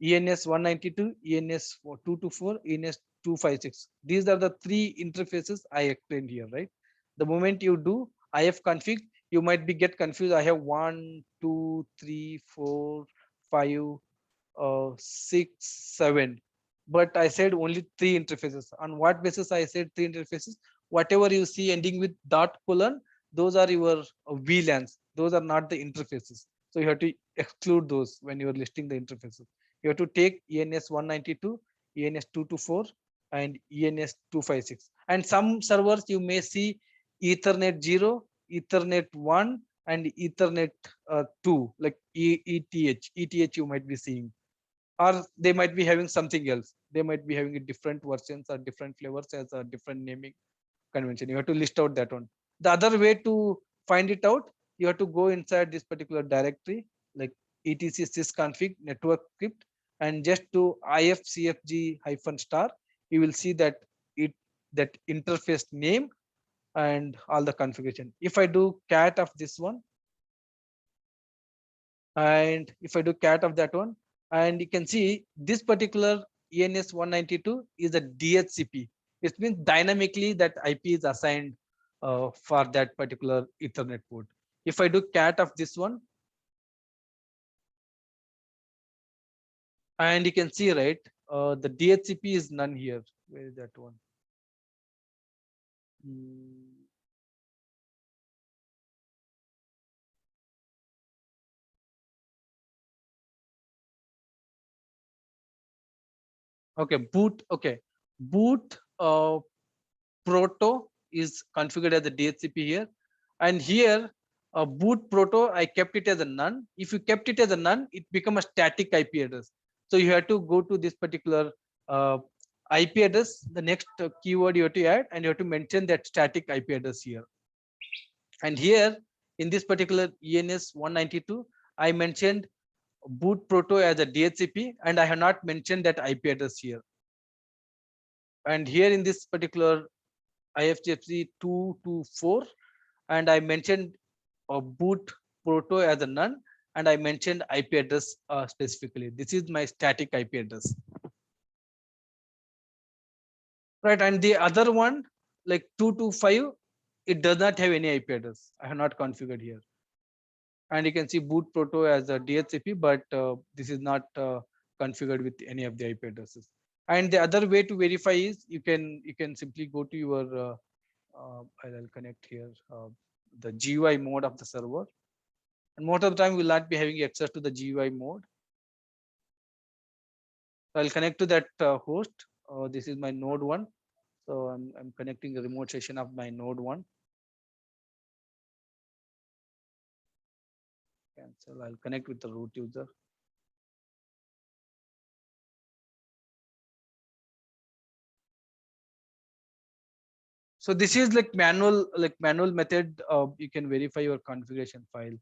ENS 192, ENS 224, ENS 256. These are the three interfaces I explained here, right? The moment you do ifconfig, you might be get confused. I have 1, 2, 3, 4, 5, 6, 7. But I said only three interfaces. On what basis I said three interfaces? Whatever you see ending with dot colon, those are your VLANs. Those are not the interfaces. So you have to exclude those when you are listing the interfaces. You have to take ENS 192, ENS 224, and ENS 256. And some servers you may see Ethernet 0, Ethernet 1, and Ethernet 2, like ETH you might be seeing. Or they might be having something else. They might be having a different versions or different flavors as a different naming convention. You have to list out that one. The other way to find it out, you have to go inside this particular directory, like etc sysconfig network script, and just do ifcfg hyphen star. You will see that that interface name and all the configuration. If I do cat of this one, and if I do cat of that one, and you can see this particular ENS 192 is a DHCP. It means dynamically that IP is assigned for that particular Ethernet port. If I do cat of this one, and you can see, right, the DHCP is none here. Where is that one? Okay, boot. Okay, boot proto is configured as a DHCP here, and here boot proto I kept it as a none. If you kept it as a none, it become a static IP address. So you have to go to this particular IP address. The next keyword you have to add, and you have to mention that static IP address here. And here in this particular ENS 192, I mentioned boot proto as a DHCP, and I have not mentioned that IP address here. And here in this particular IFGFC 224, and I mentioned boot proto as a none, and I mentioned IP address specifically. This is my static IP address. Right, and the other one, like 225, it does not have any IP address. I have not configured here. And you can see boot proto as a DHCP, but this is not configured with any of the IP addresses. And the other way to verify is you can simply go to your I'll connect here the GUI mode of the server, and most of the time we'll not be having access to the GUI mode. So I'll connect to that host. This is my node 1. So I'm connecting the remote session of my node 1. Cancel. I'll connect with the root user. So this is like manual method. You can verify your configuration file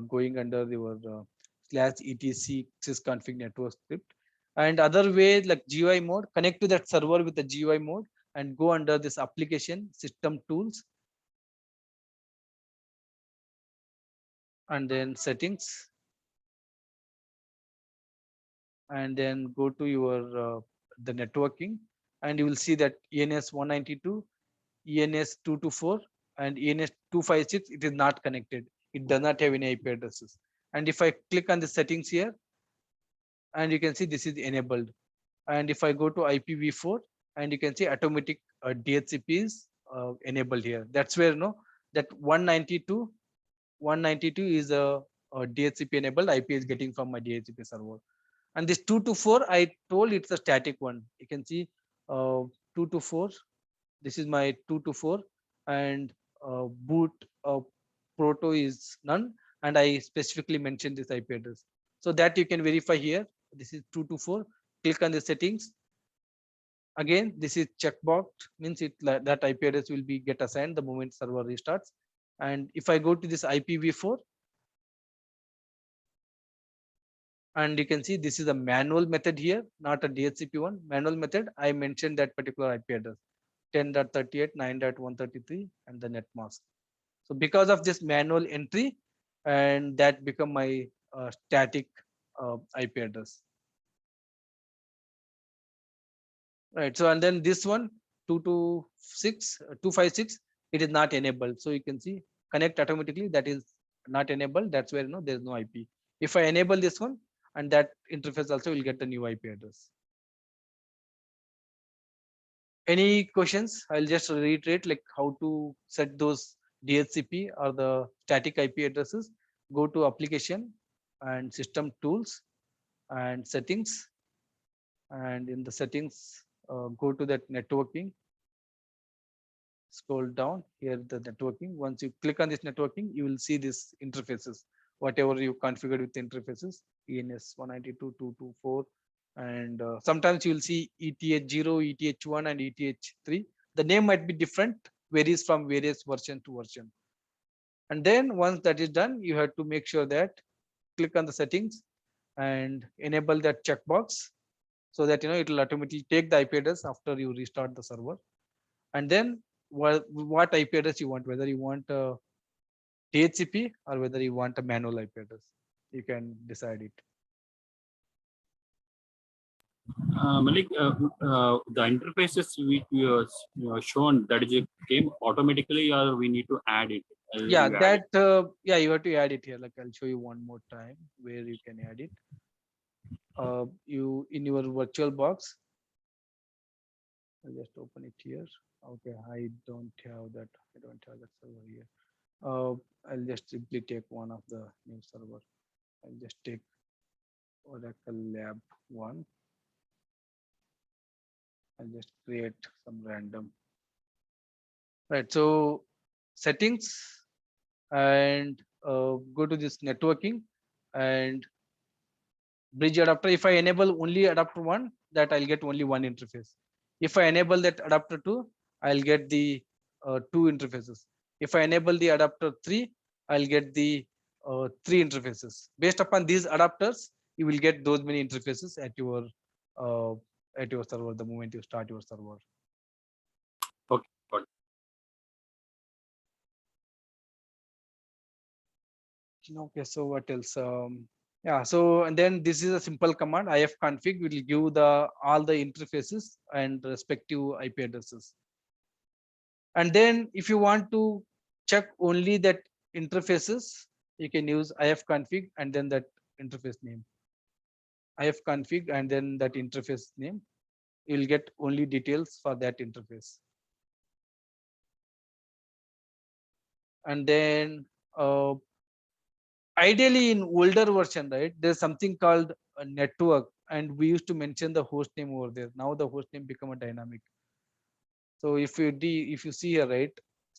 going under your /etc sysconfig network script. And other way, like GUI mode, connect to that server with the GUI mode and go under this application system tools, and then settings, and then go to your the networking, and you will see that ENS 192, ENS 224, and ENS 256. It is not connected. It does not have any IP addresses. And if I click on the settings here, and you can see this is enabled. And if I go to IPv4, and you can see automatic DHCP is enabled here. That's where that 192 is a DHCP enabled IP is getting from my DHCP server. And this 224, I told it's a static one. You can see 224. This is my 224, and boot proto is none, and I specifically mentioned this IP address so that you can verify here. This is 224. Click on the settings. Again, this is checkbox, means that IP address will be get assigned the moment server restarts. And if I go to this IPv4, and you can see this is a manual method here, not a DHCP one. Manual method, I mentioned that particular IP address 10.38 9.133 and the net mask. So because of this manual entry, and that become my static IP address. Right. So and then this one 256, it is not enabled. So you can see connect automatically, that is not enabled. That's where there's no IP. If I enable this one, and that interface also will get the new IP address. Any questions? I'll just reiterate like how to set those DHCP or the static IP addresses. Go to application and system tools and settings, and in the settings go to that networking. Scroll down here, the networking. Once you click on this networking, you will see these interfaces, whatever you configured with the interfaces, ENS 192.224, and sometimes you will see ETH0, ETH1, and ETH3. The name might be different, varies from various version to version. And then once that is done, you have to make sure that click on the settings and enable that checkbox, so that it will automatically take the IP address after you restart the server. And then what IP address you want, whether you want a DHCP or whether you want a manual IP address, you can decide it. Malik, the interfaces which you shown, that is it came automatically, or we need to add it? Yeah, that yeah, you have to add it here. Like I'll show you one more time where you can add it. You in your virtual box. I'll just open it here. Okay, I don't have that. I don't have that server here. I'll just simply take one of the new server. I'll just take Oracle Lab 1. I'll just create some random. Right. So settings, and go to this networking and bridge adapter. If I enable only adapter 1, that I'll get only one interface. If I enable that adapter 2, I'll get the 2 interfaces. If I enable the adapter 3, I'll get the 3 interfaces. Based upon these adapters, you will get those many interfaces at your server the moment you start your server. Okay, got it. Okay, so what else? Yeah, so and then this is a simple command, ifconfig will give the all the interfaces and respective IP addresses. And then if you want to check only that interfaces, you can use ifconfig and then that interface name. ifconfig and then that interface name. You'll get only details for that interface. And then ideally in older version, right, there's something called a network, and we used to mention the host name over there. Now the host name become a dynamic. So if you see here, right,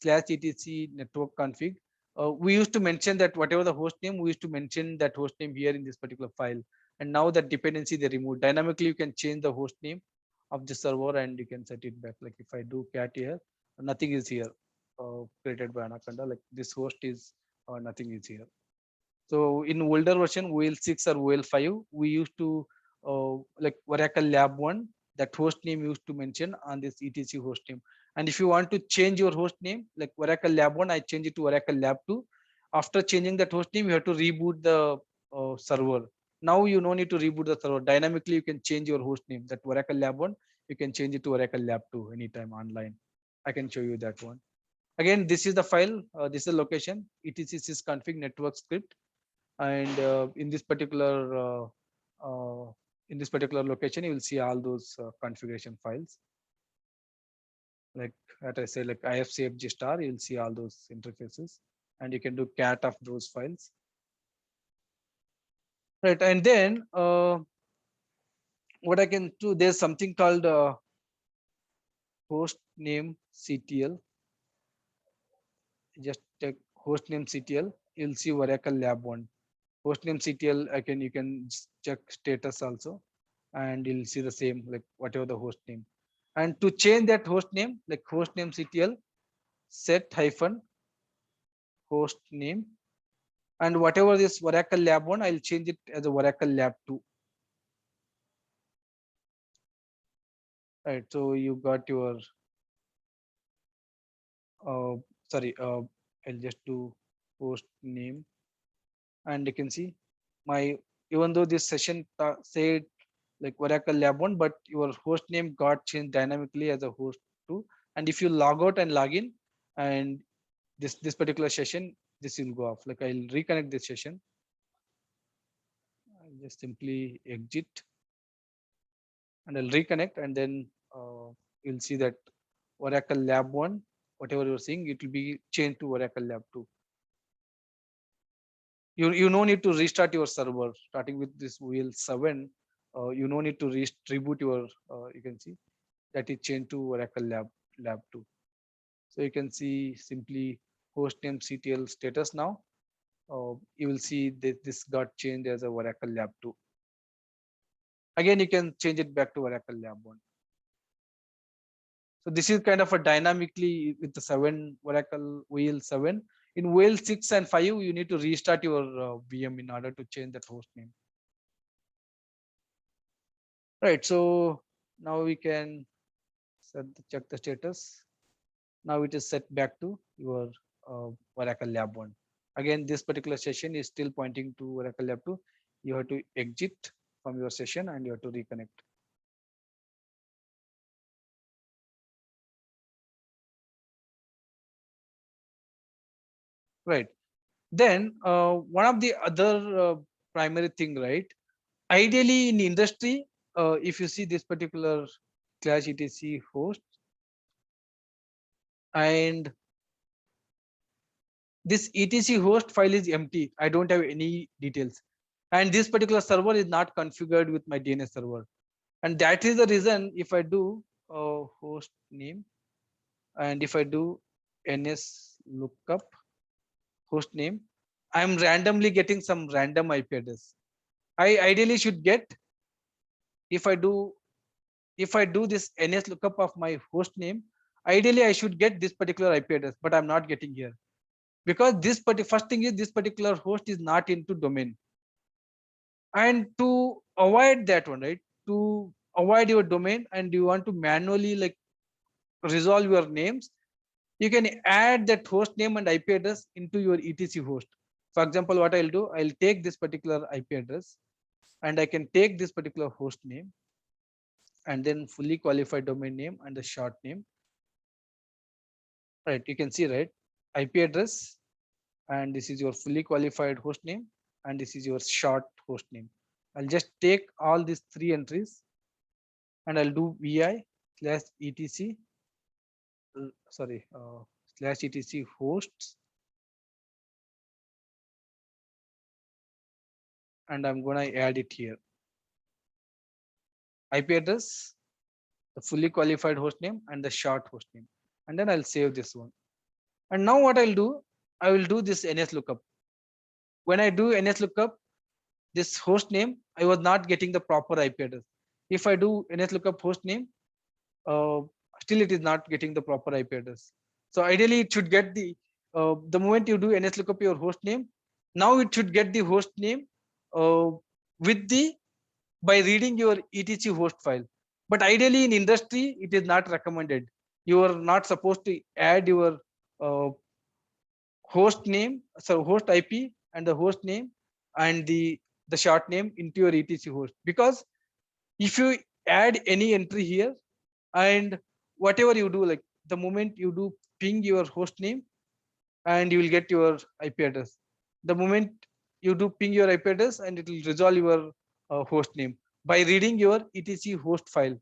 /etc network config, we used to mention that whatever the host name, we used to mention that host name here in this particular file. And now that dependency they remove dynamically, you can change the host name of the server and you can set it back. Like if I do cat here, nothing is here created by Anaconda. Like this host is nothing is here. So in older version, OL6 or OL5, we used to like Oracle Lab 1, that host name used to mention on this etc host name. And if you want to change your host name, like Oracle Lab 1, I change it to Oracle Lab 2. After changing that host name, you have to reboot the server. Now you no need to reboot the server. Dynamically, you can change your host name. That Oracle Lab 1, you can change it to Oracle Lab 2 anytime online. I can show you that one. Again, this is the file. This is the location. etc sysconfig network script. And in this particular in this particular location, you will see all those configuration files. Like as I say, like ifcfg star, you will see all those interfaces, and you can do cat of those files. Right, and then what I can do, there's something called host name CTL. Just take host name CTL. You'll see Oracle Lab 1. Host name CTL, you can check status also, and you'll see the same, like whatever the host name. And to change that host name, like host name CTL, set hyphen host name, and whatever this Oracle Lab 1, I'll change it as a Oracle Lab 2. Right, so you got your sorry, I'll just do host name, and you can see my, even though this session said like Oracle Lab 1, but your host name got changed dynamically as a host 2. And if you log out and log in, and this particular session, this will go off. Like I'll reconnect this session. I'll just simply exit, and I'll reconnect, and then you'll see that Oracle Lab 1, whatever you're seeing, it will be changed to Oracle Lab 2. You no need to restart your server. Starting with this VL7, you no need to reboot your, you can see that it changed to Oracle Lab 2. So you can see simply hostname CTL status now. You will see that this got changed as a Oracle Lab 2. Again, you can change it back to Oracle Lab 1. So this is kind of a dynamically with the 7 Oracle VL7. In VL6 and 5, you need to restart your VM in order to change that host name. Right. So now we can check the status. Now it is set back to your Oracle Lab 1. Again, this particular session is still pointing to Oracle Lab 2. You have to exit from your session and you have to reconnect. Right. Then one of the other primary thing, right? Ideally in industry, if you see this particular class etc host, and this etc host file is empty. I don't have any details. And this particular server is not configured with my DNS server. And that is the reason if I do host name, and if I do ns lookup host name, I'm randomly getting some random IP address. I ideally should get, if I do this ns lookup of my host name, ideally I should get this particular IP address, but I'm not getting here because this first thing is this particular host is not into domain. And to avoid that one, right, to avoid your domain, and you want to manually like resolve your names, you can add that host name and IP address into your etc host. For example, what I'll do, I'll take this particular IP address, and I can take this particular host name, and then fully qualified domain name and the short name. Right, you can see, right, IP address, and this is your fully qualified host name, and this is your short host name. I'll just take all these 3 entries, and I'll do vi slash etc slash etc hosts, and I'm gonna add it here. IP address, the fully qualified host name, and the short host name, and then I'll save this one. And now what I'll do, I will do this ns lookup. When I do ns lookup, this host name, I was not getting the proper IP address. If I do ns lookup host name, still it is not getting the proper IP address. So ideally it should get the moment you do ns lookup your host name, now it should get the host name with the, by reading your etc host file. But ideally in industry, it is not recommended. You are not supposed to add your host name, so host IP and the host name and the short name into your etc host, because if you add any entry here, and whatever you do, like the moment you do ping your host name, and you will get your IP address. The moment you do ping your IP address, and it will resolve your host name. by reading your etc host file.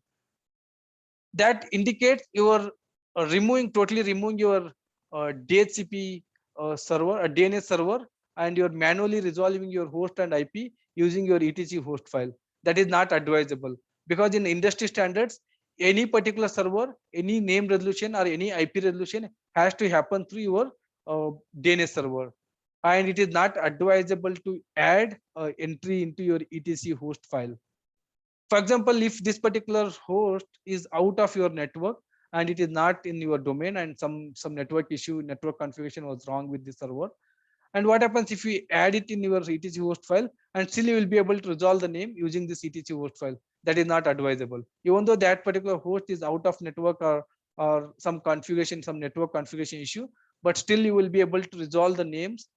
That indicates your totally removing your DHCP server, a DNS server, and you're manually resolving your host and IP using your etc host file. That is not advisable, because in industry standards, any particular server, any name resolution or any IP resolution has to happen through your DNS server, and it is not advisable to add entry into your etc host file. For example, if this particular host is out of your network and it is not in your domain, and some network issue, network configuration was wrong with the server, and what happens if we add it in your etc host file, and still you will be able to resolve the name using this etc host file? That is not advisable, even though that particular host is out of network, or some configuration, some network configuration issue, but still you will be able to resolve the names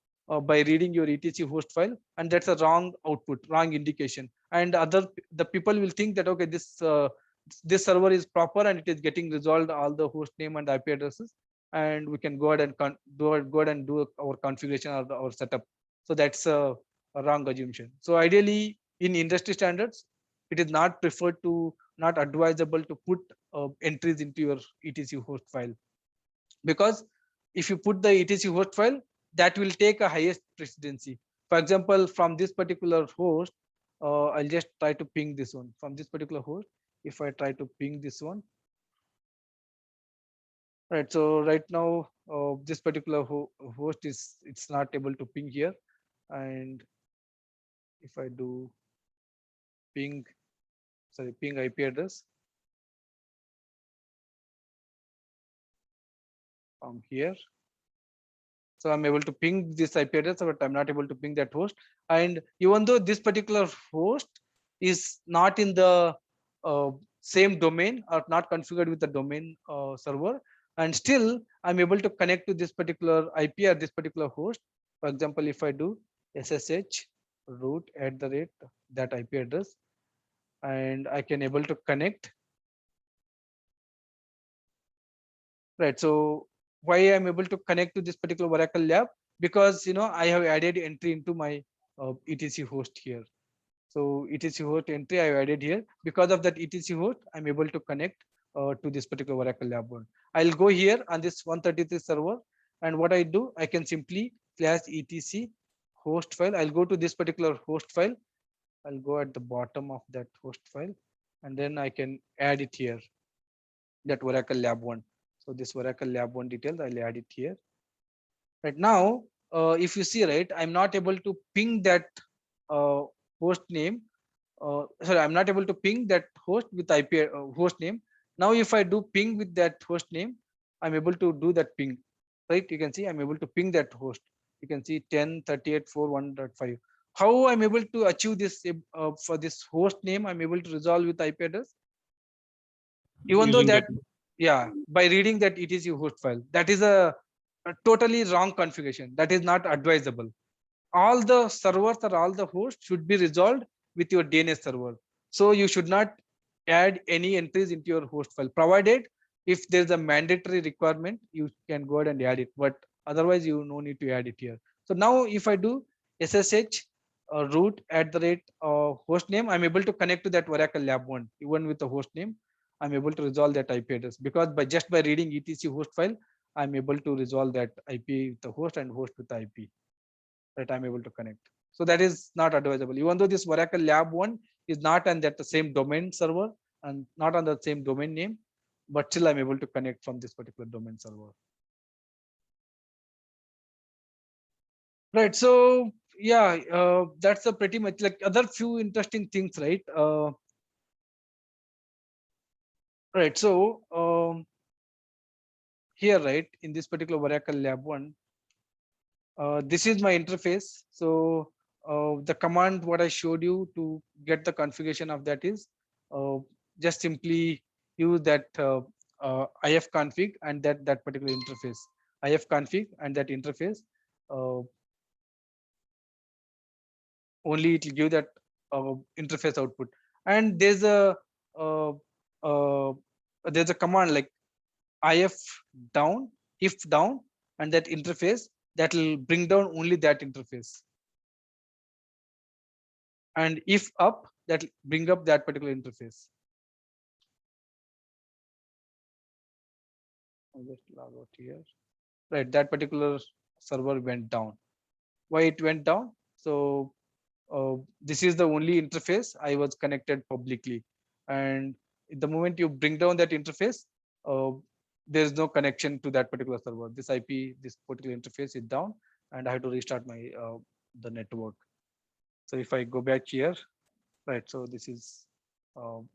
by reading your etc host file, and that's a wrong output, wrong indication. And the people will think that, okay, this server is proper and it is getting resolved all the host name and IP addresses, and we can go ahead and do our configuration or our setup. So that's a wrong assumption. So ideally, in industry standards, it is not preferred to, not advisable to put entries into your etc host file, because if you put the etc host file, that will take a highest precedency. For example, from this particular host, I'll just try to ping this one from this particular host. If I try to ping this one, right, so right now this particular host is, it's not able to ping here. And if I do ping, sorry, ping IP address from here, so I'm able to ping this IP address, but I'm not able to ping that host. And even though this particular host is not in the uh, same domain, or not configured with the domain server, and still I'm able to connect to this particular IP or this particular host. For example, if I do SSH root at the rate that IP address, and I can able to connect, right? So why I'm able to connect to this particular Oracle lab? Because I have added entry into my etc host here. So etc host entry I have added here. Because of that etc host, I'm able to connect to this particular Oracle lab one. I'll go here on this 133 server, and what I do, I can simply slash etc host file. I'll go to this particular host file. I'll go at the bottom of that host file, and then I can add it here, that Oracle lab one. So this Oracle lab one details, I'll add it here. Right now, if you see, right, I'm not able to ping that uh, host name. Sorry, I'm not able to ping that host with IP host name. Now, if I do ping with that host name, I'm able to do that ping. Right, you can see I'm able to ping that host. You can see 10.38.4.1.5. How I'm able to achieve this for this host name? I'm able to resolve with IP address, even though Using that, that. yeah, by reading that etc host file. That is a totally wrong configuration. That is not advisable. All the servers or all the hosts should be resolved with your DNS server. So you should not add any entries into your host file, provided if there's a mandatory requirement, you can go ahead and add it, but otherwise you no need to add it here. So now if I do SSH root at the rate host name, I'm able to connect to that Oracle lab one. Even with the host name, I'm able to resolve that IP address, because by just by reading etc host file, I'm able to resolve that IP with the host and host with the IP that I'm able to connect. So that is not advisable. Even though this Oracle lab one is not on that the same domain server and not on the same domain name, but still I'm able to connect from this particular domain server. Right. So yeah, that's a pretty much like other few interesting things, right? Right. So here, right, in this particular Oracle lab one, this is my interface. So the command what I showed you to get the configuration of that is just simply use that ifconfig and that particular interface, ifconfig and that interface. Uh, Only it will give that interface output. And uh, uh, there's a command like if down, if down, and that interface that will bring down only that interface. And if up, that bring up that particular interface. I'll just log out here. Right, that particular server went down. Why it went down? So this is the only interface I was connected publicly, and the moment you bring down that interface, uh, there is no connection to that particular server. This IP, this particular interface is down, and I have to restart my the network. So if I go back here, right, so this is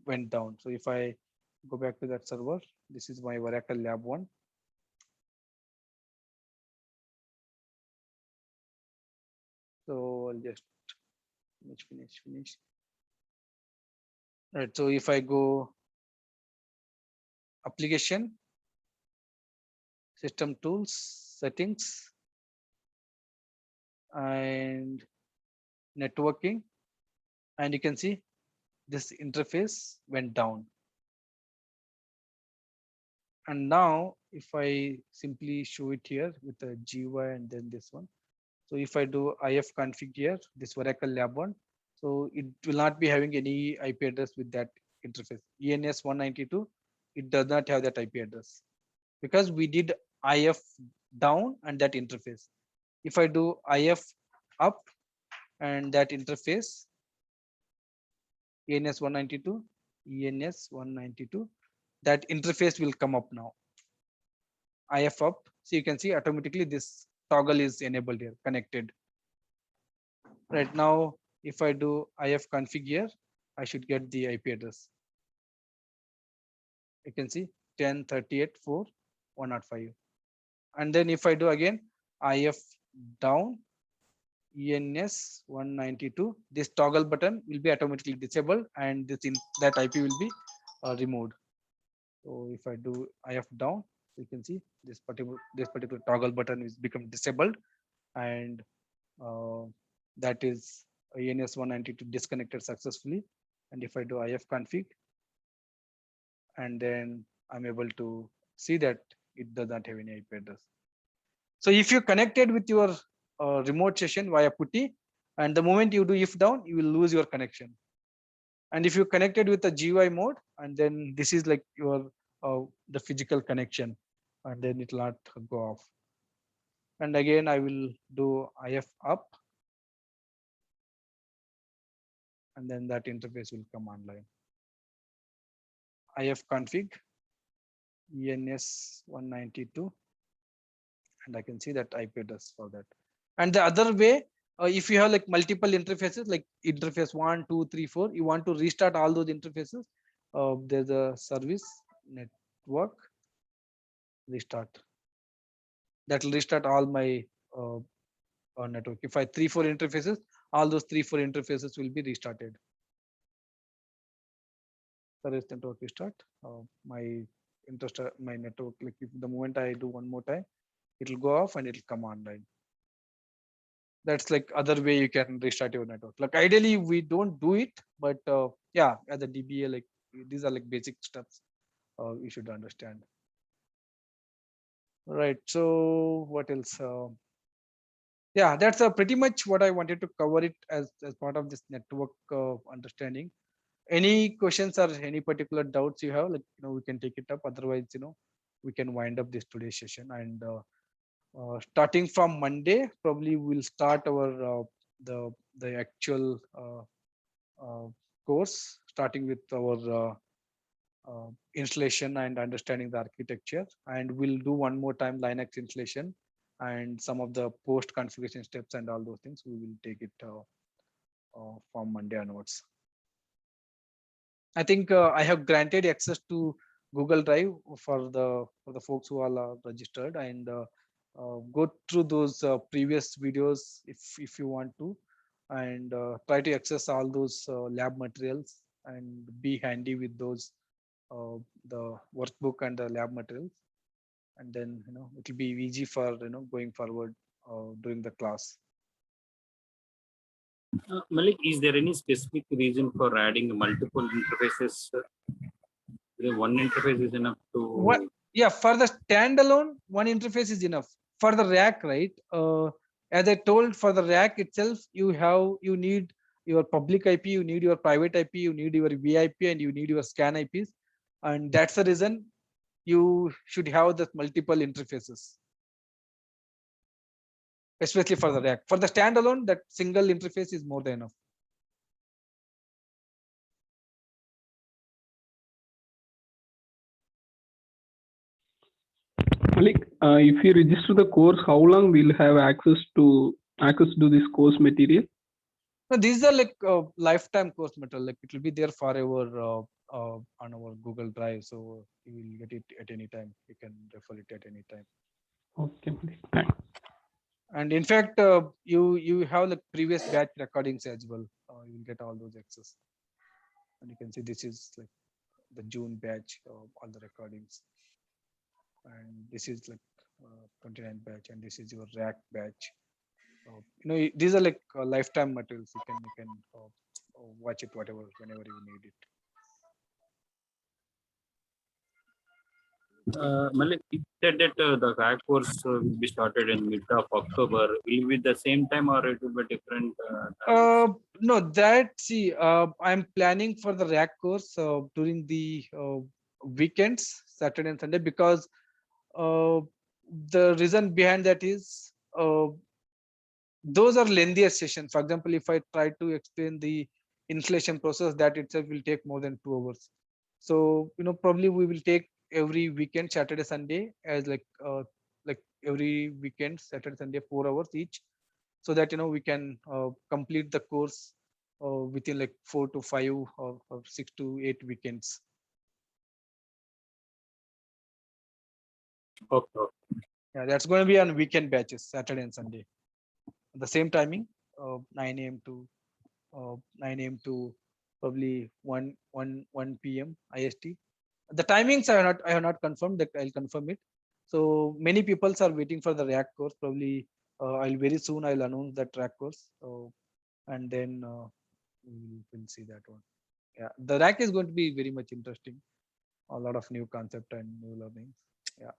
went down. So if I go back to that server, this is my Oracle Lab 1. So I'll just finish. Right, so if I go application, system tools, settings, and networking, and you can see this interface went down. And now if I simply show it here with the GUI and then this one, so if I do ifconfig here, this Oracle Lab 1, so it will not be having any IP address with that interface. ENS 192, it does not have that IP address because we did IF down and that interface. If I do IF up and that interface, ENS 192, ENS 192, that interface will come up now. IF up, so you can see automatically this toggle is enabled here, connected. Right now, if I do IF config here, I should get the IP address. You can see 10.38.4.105. And then if I do again IF down, ENS 192, this toggle button will be automatically disabled and this that IP will be removed. So if I do IF down, you can see this particular toggle button is become disabled, and that is ENS 192 disconnected successfully. And if I do IF config, and then I'm able to see that it does not have any IP address. So if you connected with your remote session via PuTTY, and the moment you do if down, you will lose your connection. And if you connected with the GUI mode, and then this is like your the physical connection, and then it will not go off. And again, I will do IF up, and then that interface will come online. IF config, ENS 192, and I can see that IP address for that. And the other way, if you have like multiple interfaces, like interface 1, 2, 3, 4, you want to restart all those interfaces. There's a service network restart that will restart all my network. If I 3, 4 interfaces, all those 3, 4 interfaces will be restarted. Service network restart. My network, like if the moment I do one more time, it will go off and it will come online. That's like other way you can restart your network. Like ideally we don't do it, but yeah, as a DBA, like these are like basic steps you should understand. Right, so what else? Yeah, that's pretty much what I wanted to cover it as part of this network understanding. Any questions or any particular doubts you have, like we can take it up. Otherwise, we can wind up this today's session. And starting from Monday, probably we'll start our the actual course, starting with our installation and understanding the architecture. And we'll do one more time Linux installation and some of the post configuration steps and all those things. We will take it from Monday onwards. I think I have granted access to Google Drive for the folks who are registered, and go through those previous videos if you want to, and try to access all those lab materials and be handy with those the workbook and the lab materials, and then it will be easy for going forward during the class. Malik, is there any specific reason for adding multiple interfaces? One interface is enough to. Yeah, for the standalone, one interface is enough. For the rack, right? As I told, for the rack itself, you need your public IP, you need your private IP, you need your VIP, and you need your scan IPs. And that's the reason you should have the multiple interfaces, especially for the rack. For the standalone, that single interface is more than enough. Malik, if you register the course, how long we'll have access to this course material? No, these are like lifetime course material. Like it will be there forever on our Google Drive, so you will get it at any time. You can refer it at any time. Okay, Malik. Thanks. And in fact, you have like previous batch recordings as well. You will get all those access. And you can see this is like the June batch, all the recordings. And this is like 29 batch, and this is your rack batch. These are like lifetime materials. You can watch it whenever you need it. Malik, you said that the crack course will be started in mid of October. Will it be the same time or it will be different? No, I'm planning for the rack course during the weekends, Saturday and Sunday, because the reason behind that is those are lengthier sessions. For example, if I try to explain the installation process, that itself will take more than 2 hours. So probably we will take every weekend, Saturday, Sunday, as like every weekend, Saturday, Sunday, 4 hours each, so that we can complete the course within like 4 to 5 or 6 to 8 weekends. Okay. Yeah, that's going to be on weekend batches, Saturday and Sunday. The same timing, 9 a.m. to 9 a.m. to probably 1 p.m. IST. The timings I have not confirmed. That I'll confirm it. So many people are waiting for the React course. Probably I'll very soon I'll announce that track course, and then we'll see that one. Yeah, the rack is going to be very much interesting. A lot of new concept and new learnings. Yeah.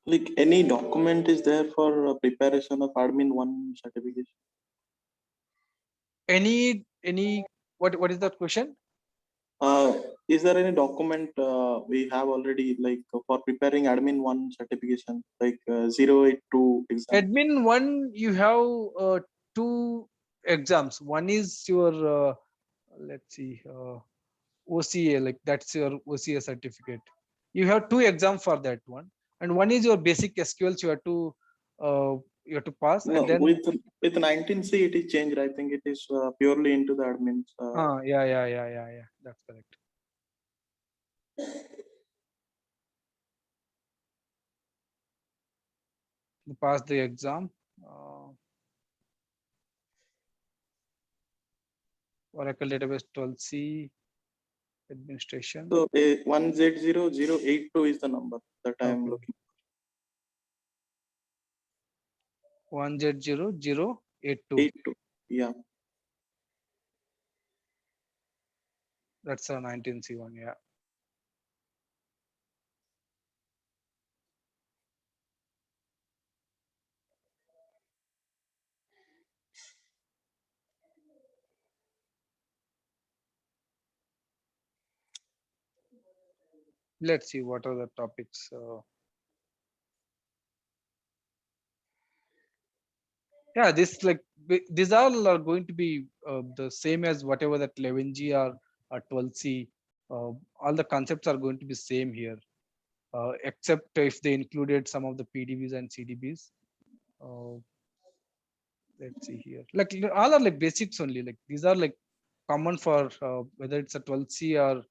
Like any document is there for preparation of admin 1 certification? Any what is that question? Is there any document we have already like for preparing admin 1 certification, like 082 exam? Admin 1, you have 2 exams. One is your let's see, OCA, like that's your OCA certificate. You have 2 exams for that one, and one is your basic SQLs you have to pass, No, and then with 19C it is changed. I think it is purely into the admins. yeah, that's correct. You pass the exam. Oracle database 12C administration. So 1Z0082 is the number that I am Okay. looking. 1Z0082. 82. Yeah. That's a 19C1. Yeah. Let's see what are the topics. Yeah, these all are going to be the same as whatever that 11G or 12C. All the concepts are going to be same here, except if they included some of the PDBs and CDBs. Let's see here. Like all are like basics only. Like these are like common for whether it's a 12C or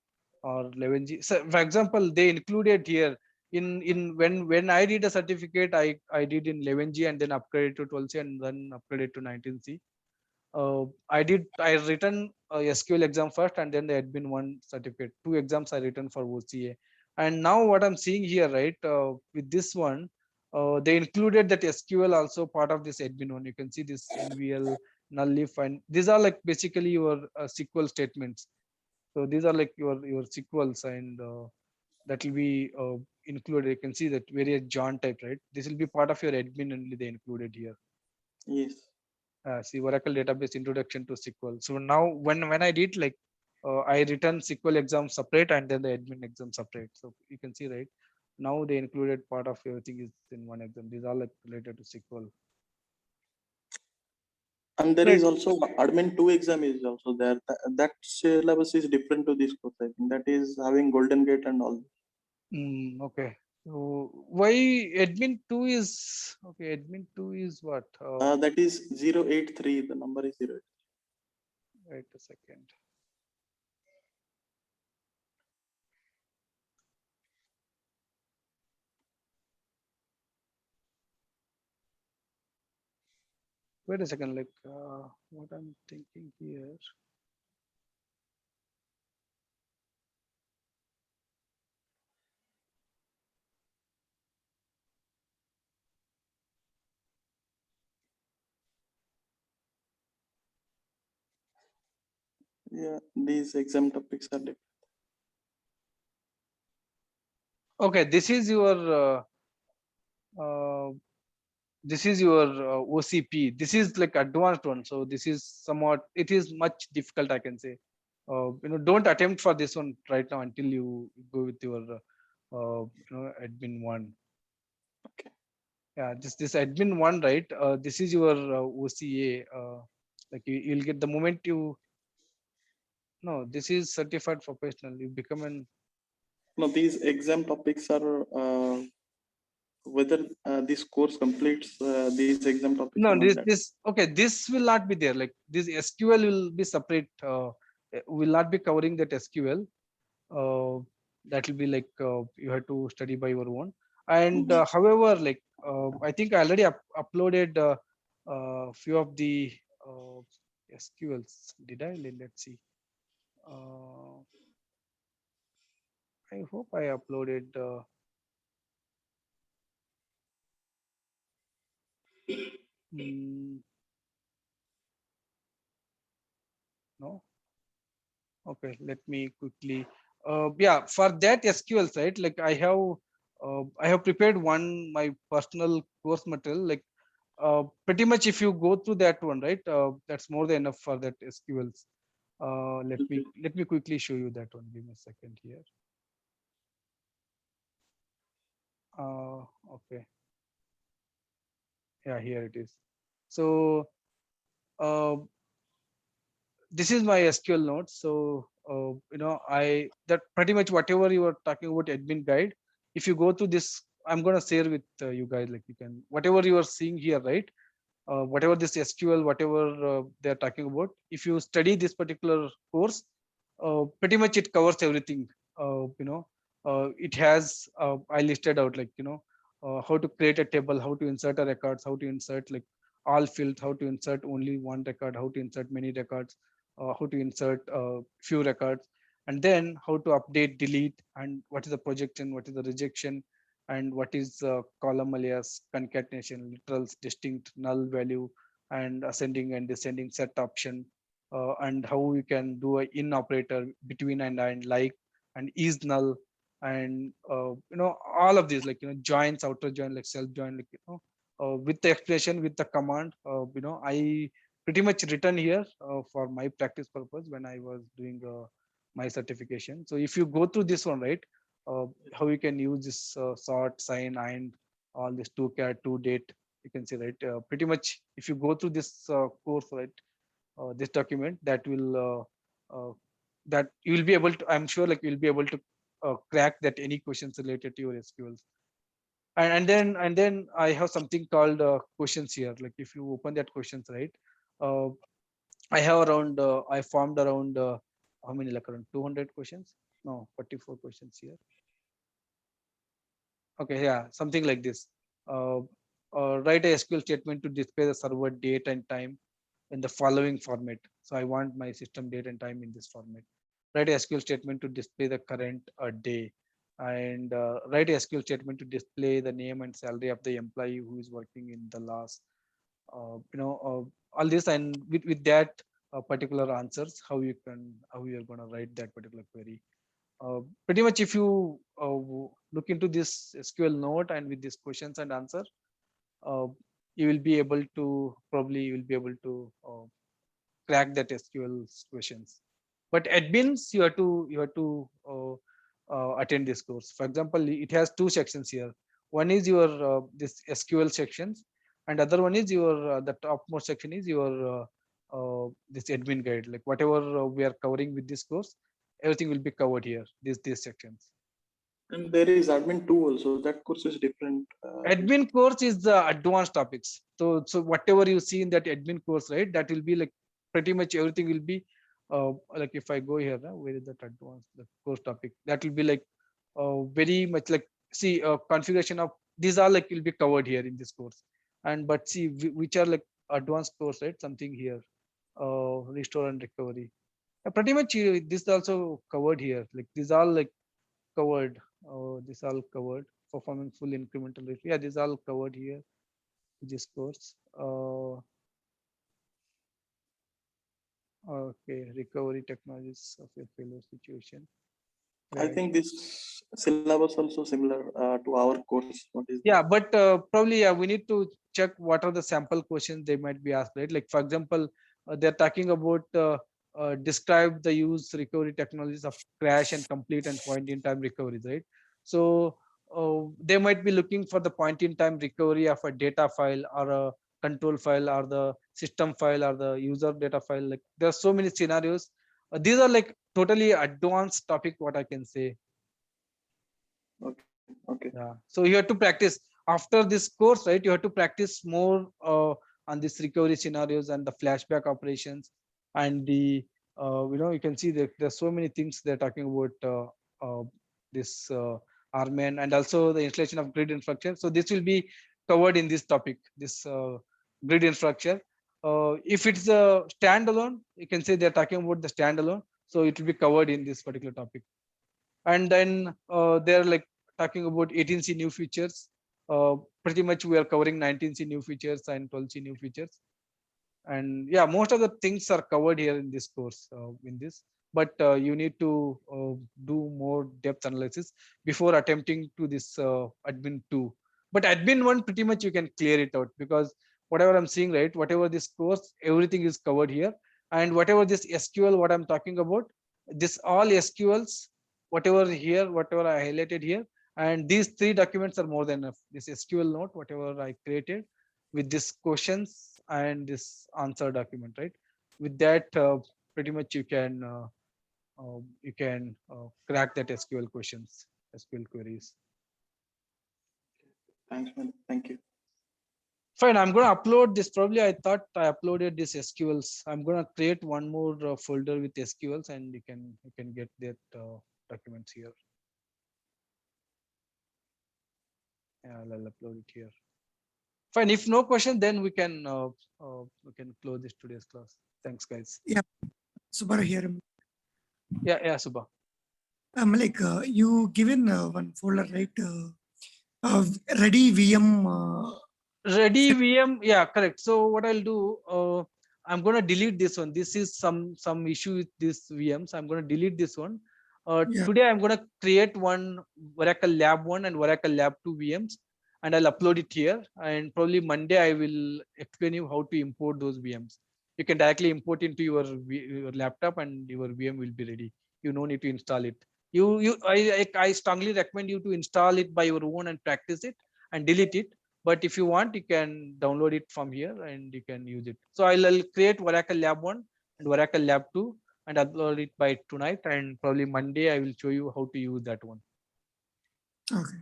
11G. So for example, they included here in when I did a certificate, I did in 11G and then upgraded to 12C and then upgraded to 19C. I written a SQL exam first and then the admin 1 certificate. 2 exams I written for OCA. And now what I'm seeing here, right, with this one, they included that SQL also part of this admin 1. You can see this NVL, null if, and these are like basically your SQL statements. So these are like your SQLs, and that will be included. You can see that various John type, right? This will be part of your admin only, they included here. Yes. See Oracle database introduction to SQL. So now when I did like I return SQL exam separate and then the admin exam separate. So you can see right now they included part of everything is in one exam. These are like related to SQL. And there Right. is also admin 2 exam is also there. That syllabus is different to this course. I think that is having Golden Gate and all. Okay. So why admin 2 is okay? Admin 2 is what? That is 083. The number is 0. Wait a second. Wait a second. Like what I'm thinking here. Yeah, these exam topics are different. Okay, this is your uh, OCP. This is like advanced one. So this is somewhat, it is much difficult, I can say. Don't attempt for this one right now until you go with your, admin one. Okay. Yeah, this admin one, right? This is your OCA. Like you'll get the moment you, no, this is certified professional. You become an, No, these exam topics are whether this course completes these exam topics or no, not. okay, this will not be there. Like this SQL will be separate. Will not be covering that SQL. That will be like you have to study by your own. And however, like I think I already uploaded few of the uh, SQLs. Did I? Let's see. I hope I uploaded. Mm, no. Okay, let me quickly. Yeah, for that SQL site, like I have prepared one my personal course material. Like pretty much, if you go through that one, right, that's more than enough for that SQLs. Let me quickly show you that one. Give me a second here. Okay, yeah, here it is. So uh, this is my SQL notes. So I that pretty much whatever you were talking about admin guide. If you go to this, I'm gonna share with you guys. Like you can whatever you are seeing here, right? Whatever this SQL, whatever they're talking about. If you study this particular course, pretty much it covers everything. It has I listed out like how to create a table, how to insert a records, how to insert like all fields, how to insert only one record, how to insert many records, how to insert few records, and then how to update, delete, and what is the projection, what is the rejection, and what is column alias, concatenation, literals, distinct, null value, and ascending and descending set option, and how you can do a in operator between and like and is null, and all of these like joins, outer join, like self join, like with the explanation with the command. I pretty much written here for my practice purpose when I was doing my certification. So if you go through this one, right, how you can use this sort, sign, and all this to cat to date, you can see, right, pretty much if you go through this course, right, this document, that will that you will be able to, I'm sure, like you'll be able to crack that any questions related to your SQLs. And then I have something called questions here. Like if you open that questions, right, uh, I have around I formed around how many, like around 200 questions, no, 44 questions here. Okay, yeah, something like this. uh, Write a SQL statement to display the server date and time in the following format. So I want my system date and time in this format. Write a SQL statement to display the current day, and write a SQL statement to display the name and salary of the employee who is working in the last. All this, and with that particular answers, how you are going to write that particular query. Pretty much, if you look into this SQL note and with these questions and answer, uh, you will be able to crack that SQL questions. But admins, you have to attend this course. For example, it has two sections here. One is your this SQL sections, and other one is your the topmost section is your this admin guide. Like whatever we are covering with this course, everything will be covered here. These sections. And there is admin 2 also. That course is different. Admin course is the advanced topics. So whatever you see in that admin course, right, that will be like pretty much everything will be like if I go here, where is that advanced the course topic? That will be like very much like see configuration of these are like will be covered here in this course. And but see which are like advanced course, right? Something here, restore and recovery. Pretty much this is also covered here. Like these are like covered. This all covered. Performing full incremental rate. Yeah, this all covered here. This course. Okay, recovery technologies of a failure situation. I think this syllabus also similar to our course. What is Yeah, but probably yeah, we need to check what are the sample questions they might be asked, right? Like for example, they're talking about describe the use recovery technologies of crash and complete and point in time recoveries, right? So they might be looking for the point in time recovery of a data file or a control file or the system file or the user data file. Like there are so many scenarios. These are like totally advanced topic, what I can say. Okay. Yeah, so you have to practice after this course, right? You have to practice more on this recovery scenarios and the flashback operations and the you can see that there's so many things they're talking about this RMAN and also the installation of grid infrastructure. So this will be covered in this topic, this grid infrastructure. If it's a standalone, you can say they're talking about the standalone, so it will be covered in this particular topic. And then they're like talking about 18C new features. Pretty much we are covering 19C new features and 12C new features. And yeah, most of the things are covered here in this course in this, but you need to do more depth analysis before attempting to this admin 2. But admin 1 pretty much you can clear it out because whatever I'm seeing, right, whatever this course, everything is covered here. And whatever this SQL, what I'm talking about, this all SQLs, whatever here, whatever I highlighted here, and these 3 documents are more than enough. This SQL note, whatever I created with this questions and this answer document, right? With that, pretty much you can crack that SQL questions, SQL queries. Thanks, man. Thank you. Fine, I'm going to upload this. Probably I thought I uploaded this SQLs. I'm going to create one more folder with SQLs, and you can get that documents here. Yeah, I'll upload it here. Fine. If no question, then we can close this today's class. Thanks, guys. Yeah, Subba here. Yeah, Subba. Malik, you given one folder, right? Ready VM. Ready VM. Yeah, correct. So what I'll do, I'm going to delete this one. This is some issue with this VMs. I'm going to delete this one. Yeah. Today I'm going to create one Oracle Lab 1 and Oracle Lab 2 VMs, and I'll upload it here. And probably Monday I will explain you how to import those VMs. You can directly import into your laptop, and your VM will be ready. You don't need to install it. I strongly recommend you to install it by your own and practice it and delete it. But if you want, you can download it from here and you can use it. So I'll create Oracle Lab 1 and Oracle Lab 2 and upload it by tonight. And probably Monday I will show you how to use that one. Okay.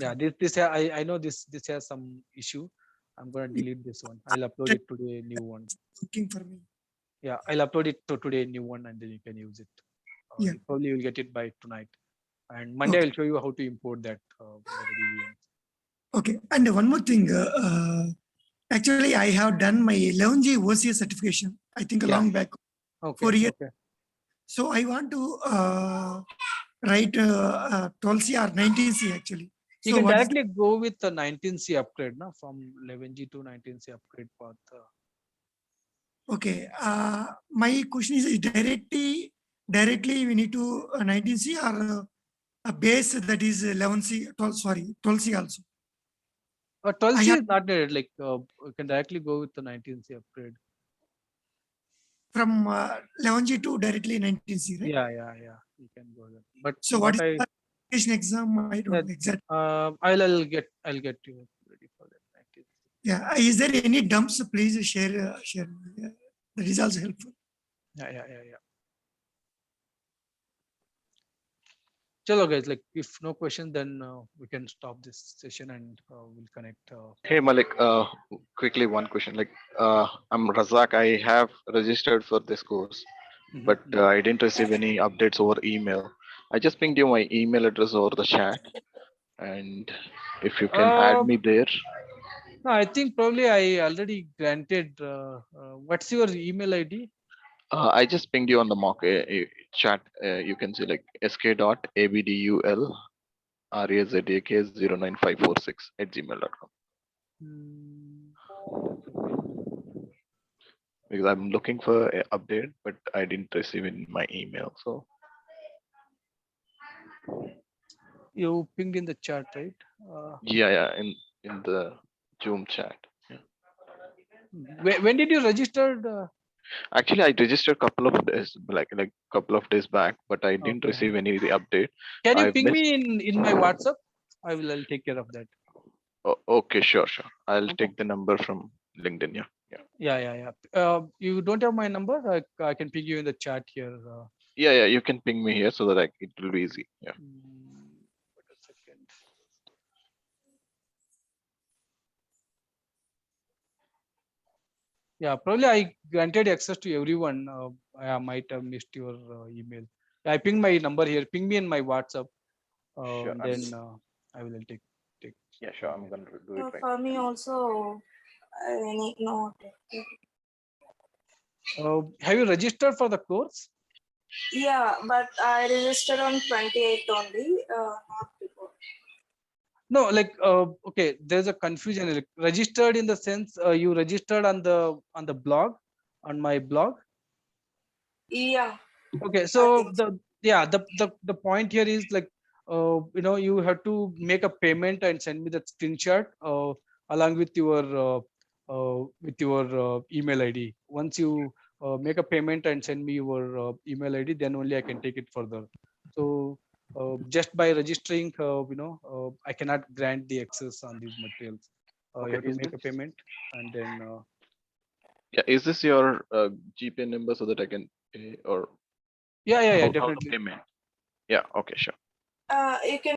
Yeah, this I know this has some issue. I'm going to delete this one. I'll upload it today, new one. Working for me. Yeah, I'll upload it to today, new one, and then you can use it. Yeah. Probably you'll get it by tonight. And Monday Okay. I'll show you how to import that. Okay. And one more thing. Actually, I have done my 11G OCS certification. I think long back. Okay. 4 years. Okay. So I want to write 12C or 19C actually. You So can what is directly go with the 19C upgrade, no? From 11G to 19C upgrade path. okay. My question is directly we need to 19C or a base that is 11C, 12, sorry, 12C also. 12C have- is not needed. Like you can directly go with the 19C upgrade. From 11G to directly 19C, right? Yeah. You can go there. But So what is I the certification exam? I don't know exactly. I'll get you ready for that 19C. Yeah. Is there any dumps? Please share. That is also helpful. Yeah. Chalo guys, like if no question, then we can stop this session and we'll connect. Hey Malik, quickly one question. Like, I'm Razak. I have registered for this course, but I didn't receive any updates over email. I just pinged you my email address over the chat, and if you can add me there. No, I think probably I already granted. What's your email ID? I just pinged you on the mock chat. You can see like sk.abdulrazak09546 @gmail.com. Because I'm looking for an update, but I didn't receive in my email. So You pinged in the chat, right? yeah, in the Zoom chat. Yeah. When did you register? Actually, I registered couple of days, like couple of days back, but I didn't Okay. receive any update. Can you I ping missed- me in my WhatsApp? I'll take care of that. Okay, sure. I'll Okay. take the number from LinkedIn. Yeah. Yeah. You don't have my number? I can ping you in the chat here. Yeah. You can ping me here so that it will be easy. Yeah. Wait a second. Yeah, probably I granted access to everyone. I might have missed your email. I ping my number here. Ping me in my WhatsApp. Sure, Then I will take. Yeah, sure. I'm gonna do it right. For me also, I need no. Have you registered for the course? Yeah, but I registered on 28th only, not before. No, like okay, there's a confusion. Like, registered in the sense you registered on the blog, on my blog. Yeah. Okay, I so think so. the point here is like you have to make a payment and send me that screenshot along with your email ID. Once you make a payment and send me your email ID, then only I can take it further. So just by registering, I cannot grant the access on these materials. Okay, You have to is make a this- payment and then. Yeah, is this your GPay number so that I can pay or Yeah, how to definitely. payment? Yeah. Okay, sure. You can